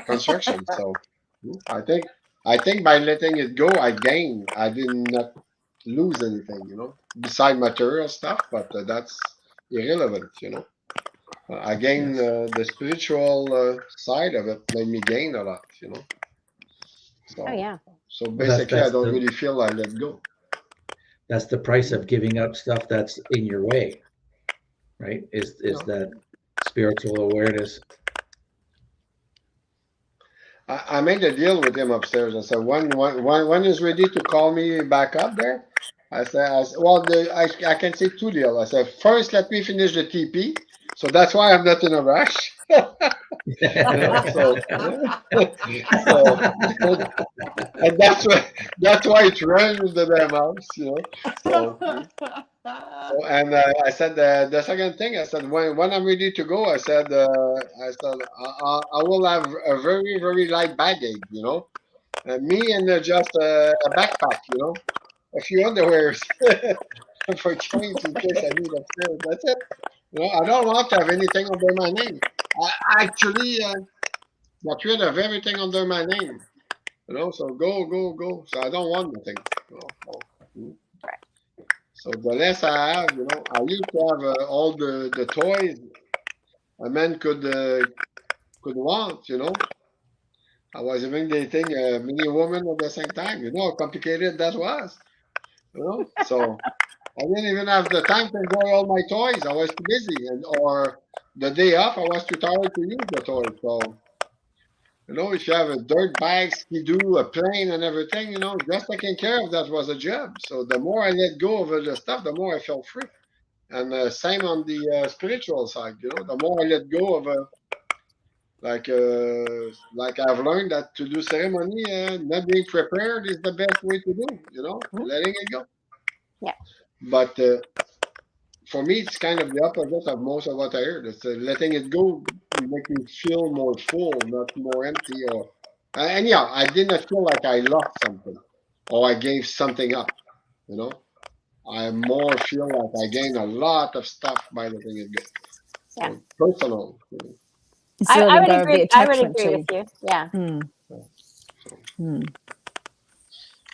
Speaker 3: Construction. So I think by letting it go, I gained. I did not lose anything. Beside material stuff, but that's irrelevant. I gain the spiritual side of it made me gain a lot, So,
Speaker 2: Oh yeah.
Speaker 3: So basically,
Speaker 1: that's
Speaker 3: I don't really feel I let go.
Speaker 1: That's the price of giving up stuff that's in your way, right? Is that spiritual awareness?
Speaker 3: I made a deal with him upstairs. I said, when is ready to call me back up there? I said well, I can say two deals. I said, first, let me finish the TP. So that's why I'm not in a rush. So and that's why it runs the damn house, So and I said the second thing. I said when I'm ready to go. I said I will have a very very light baggage, me and just a backpack, a few underwears for change in case I need upstairs. That's it. I don't want to have anything under my name. I actually got rid of everything under my name. So go. So I don't want nothing. So the less I have, I used to have all the toys a man could want. I was even dating many women at the same time. How complicated that was. So I didn't even have the time to enjoy all my toys. I was too busy, or the day off, I was too tired to use the toys. So, if you have a dirt bike, ski-doo, a plane, and everything, just taking care of that was a job. So the more I let go of the stuff, the more I felt free. And same on the spiritual side, the more I let go of like I've learned that to do ceremony, not being prepared is the best way to do. Letting it go.
Speaker 2: Yeah.
Speaker 3: But for me, it's kind of the opposite of most of what I heard. It's letting it go make me feel more full, not more empty. Or anyhow, I did not feel like I lost something or I gave something up. I more feel like I gained a lot of stuff by letting it go.
Speaker 2: Yeah.
Speaker 3: So, personal.
Speaker 2: I would agree. I would agree with you. Yeah.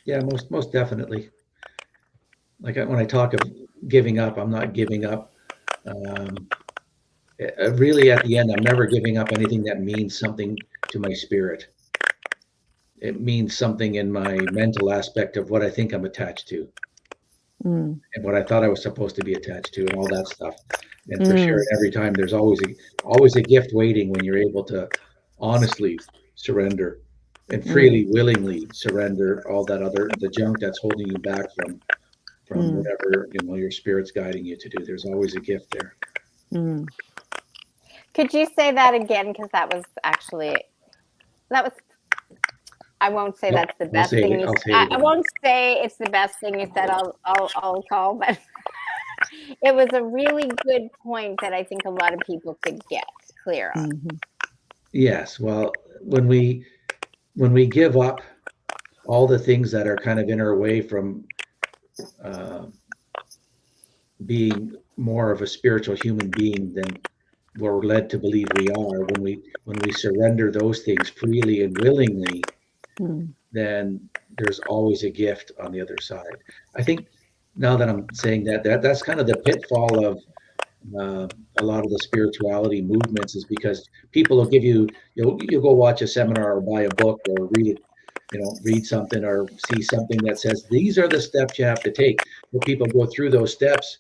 Speaker 1: Yeah, most definitely. Like when I talk of giving up, I'm not giving up Really, at the end, I'm never giving up anything that means something to my spirit. It means something in my mental aspect of what I think I'm attached to
Speaker 6: Mm.
Speaker 1: and what I thought I was supposed to be attached to and all that stuff. And for
Speaker 6: Mm.
Speaker 1: sure, every time there's always a gift waiting when you're able to honestly surrender and freely, willingly surrender all that the junk that's holding you back from
Speaker 6: Mm.
Speaker 1: whatever, your spirit's guiding you to do. There's always a gift there.
Speaker 6: Mm.
Speaker 2: Could you say that again? Because that was, I won't say
Speaker 1: Yep,
Speaker 2: that's the best thing you
Speaker 1: I'll
Speaker 2: said.
Speaker 1: say it
Speaker 2: I
Speaker 1: again.
Speaker 2: won't say it's the best thing you said. I'll call, but it was a really good point that I think a lot of people could get clear on.
Speaker 6: Mhm.
Speaker 1: Yes. Well, when we give up all the things that are kind of in our way from uh, being more of a spiritual human being than we're led to believe we are, when we surrender those things freely and willingly,
Speaker 6: Mm.
Speaker 1: then there's always a gift on the other side. I think now that I'm saying that's kind of the pitfall of a lot of the spirituality movements, is because people will give you'll go watch a seminar or buy a book or read it, read something or see something that says these are the steps you have to take. But people go through those steps,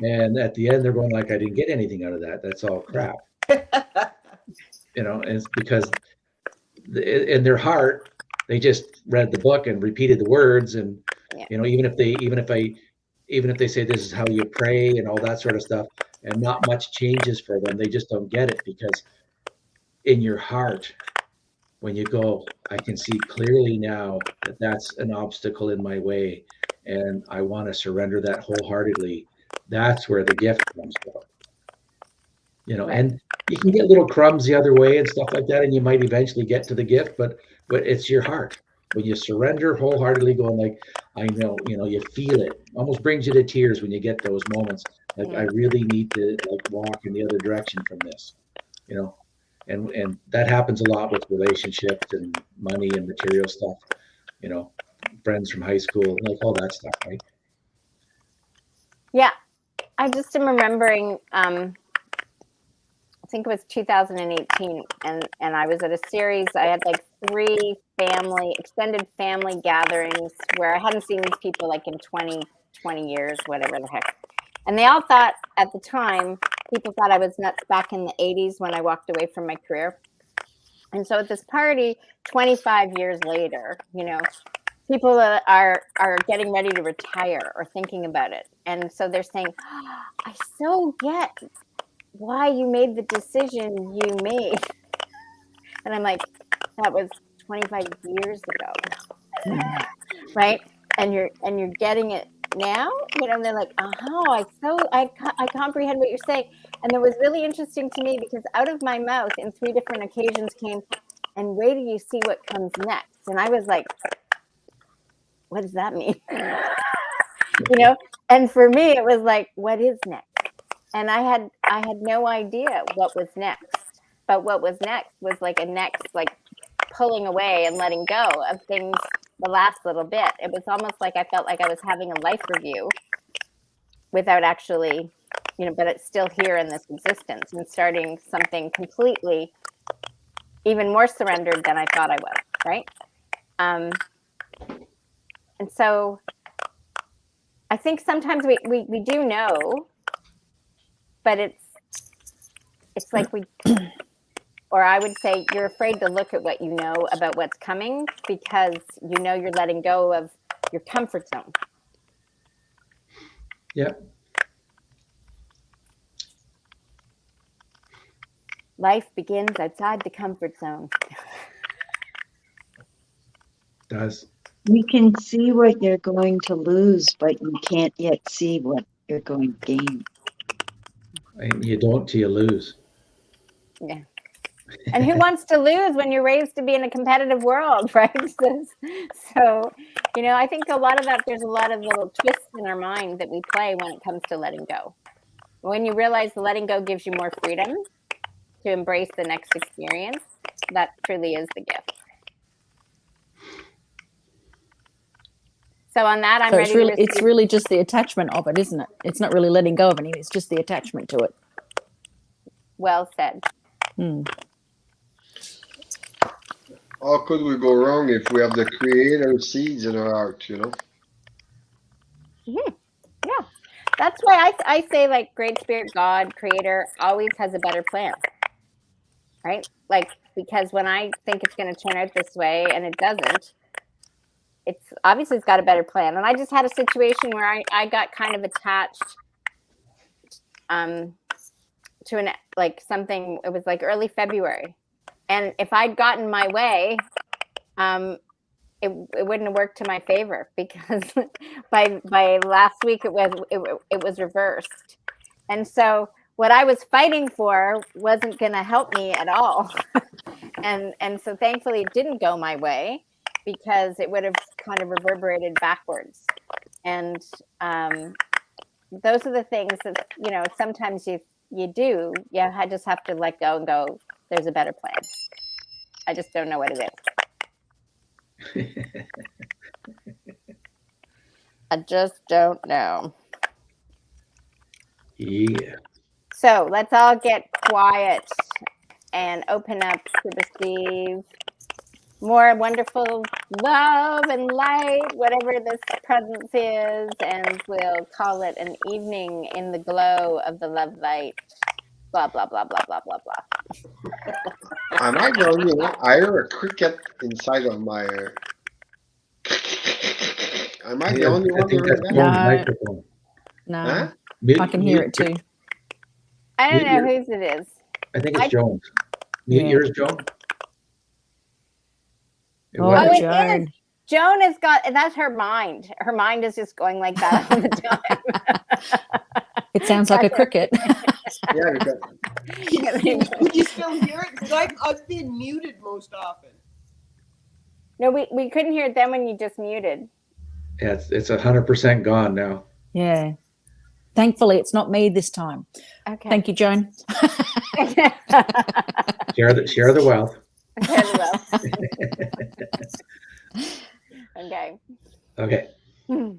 Speaker 1: and at the end they're going like, I didn't get anything out of that. That's all crap. And it's because in their heart they just read the book and repeated the words, and
Speaker 2: Yeah.
Speaker 1: even if they say this is how you pray and all that sort of stuff, and not much changes for them, they just don't get it. Because in your heart, when you go, I can see clearly now that that's an obstacle in my way, and I want to surrender that wholeheartedly. That's where the gift comes from.
Speaker 2: Right.
Speaker 1: And you can get little crumbs the other way and stuff like that, and you might eventually get to the gift, but it's your heart. When you surrender wholeheartedly, going like, I know, you feel it, almost brings you to tears when you get those moments. Like, I really need to like walk in the other direction from this, and that happens a lot with relationships and money and material stuff, friends from high school, like all that stuff, right?
Speaker 2: Yeah. I just am remembering, I think it was 2018, and I was at a series. I had like 3 extended family gatherings where I hadn't seen these people like in 20 years, whatever the heck. And they all thought at the time, people thought I was nuts back in the 80s when I walked away from my career. And so at this party, 25 years later, people that are getting ready to retire or thinking about it. And so they're saying, oh, I so get why you made the decision you made. And I'm like, that was 25 years ago. Right? And you're getting it now, and they're like, I comprehend what you're saying. And it was really interesting to me because out of my mouth in 3 different occasions came, and wait till you see what comes next. And I was like, what does that mean? And for me it was like, what is next? And I had no idea what was next. But what was next was like a next, like pulling away and letting go of things the last little bit. It was almost like I felt like I was having a life review without actually, but it's still here in this existence, and starting something completely even more surrendered than I thought I was, right? And so I think sometimes we do know, but it's like or I would say you're afraid to look at what you know about what's coming because you're letting go of your comfort zone.
Speaker 1: Yep.
Speaker 2: Life begins outside the comfort zone.
Speaker 1: Does.
Speaker 5: You can see what you're going to lose, but you can't yet see what you're going to gain.
Speaker 1: And you don't till you lose.
Speaker 2: Yeah. And who wants to lose when you're raised to be in a competitive world, right? So, I think a lot of that, there's a lot of little twists in our mind that we play when it comes to letting go. When you realize the letting go gives you more freedom to embrace the next experience, that truly is the gift. So on that, I'm
Speaker 6: So
Speaker 2: ready to receive.
Speaker 6: it's really just the attachment of it, isn't it? It's not really letting go of anything. It's just the attachment to it.
Speaker 2: Well said.
Speaker 6: Hmm.
Speaker 3: How could we go wrong if we have the creator seeds in our heart, you know?
Speaker 2: Yeah, that's why I say, like, Great Spirit, God, Creator always has a better plan, right? Like, because when I think it's going to turn out this way and it doesn't, it's obviously it's got a better plan. And I just had a situation where I got kind of attached to an, like, something. It was like early February, and if I'd gotten my way, it wouldn't have worked to my favor, because by last week it was reversed. And so what I was fighting for wasn't going to help me at all. and so thankfully it didn't go my way, because it would have kind of reverberated backwards. And those are the things that, you know, sometimes you do. Yeah, I just have to let go and go, there's a better plan. I just don't know what it is. I just don't know.
Speaker 1: Yeah.
Speaker 2: So let's all get quiet and open up to receive more wonderful love and light, whatever this presence is, and we'll call it an evening in the glow of the love light. Blah, blah, blah, blah, blah, blah, blah.
Speaker 3: Am I the only one? I hear a cricket inside of my. Am I the only
Speaker 1: I
Speaker 3: one
Speaker 1: think
Speaker 3: hearing
Speaker 1: that's
Speaker 3: that?
Speaker 6: No.
Speaker 1: Joan's microphone.
Speaker 6: No,
Speaker 3: Huh?
Speaker 6: I can hear it too.
Speaker 2: I don't know
Speaker 1: Mute
Speaker 2: whose it is.
Speaker 1: I think it's Joan's.
Speaker 6: Yeah.
Speaker 1: Yours, Joan? It
Speaker 6: Oh,
Speaker 1: was.
Speaker 2: it
Speaker 6: Joan.
Speaker 2: is. Joan has got, that's her mind. Her mind is just going like that all the time.
Speaker 6: It sounds like a cricket.
Speaker 3: Yeah, because
Speaker 4: Can you still hear it? Because I've been muted most often.
Speaker 2: No, we couldn't hear it then when you just muted.
Speaker 1: Yeah, it's 100% gone now.
Speaker 6: Yeah. Thankfully, it's not me this time.
Speaker 2: Okay.
Speaker 6: Thank you, Joan.
Speaker 1: Share the wealth.
Speaker 2: Very well. Okay.
Speaker 1: Okay.
Speaker 2: Hmm.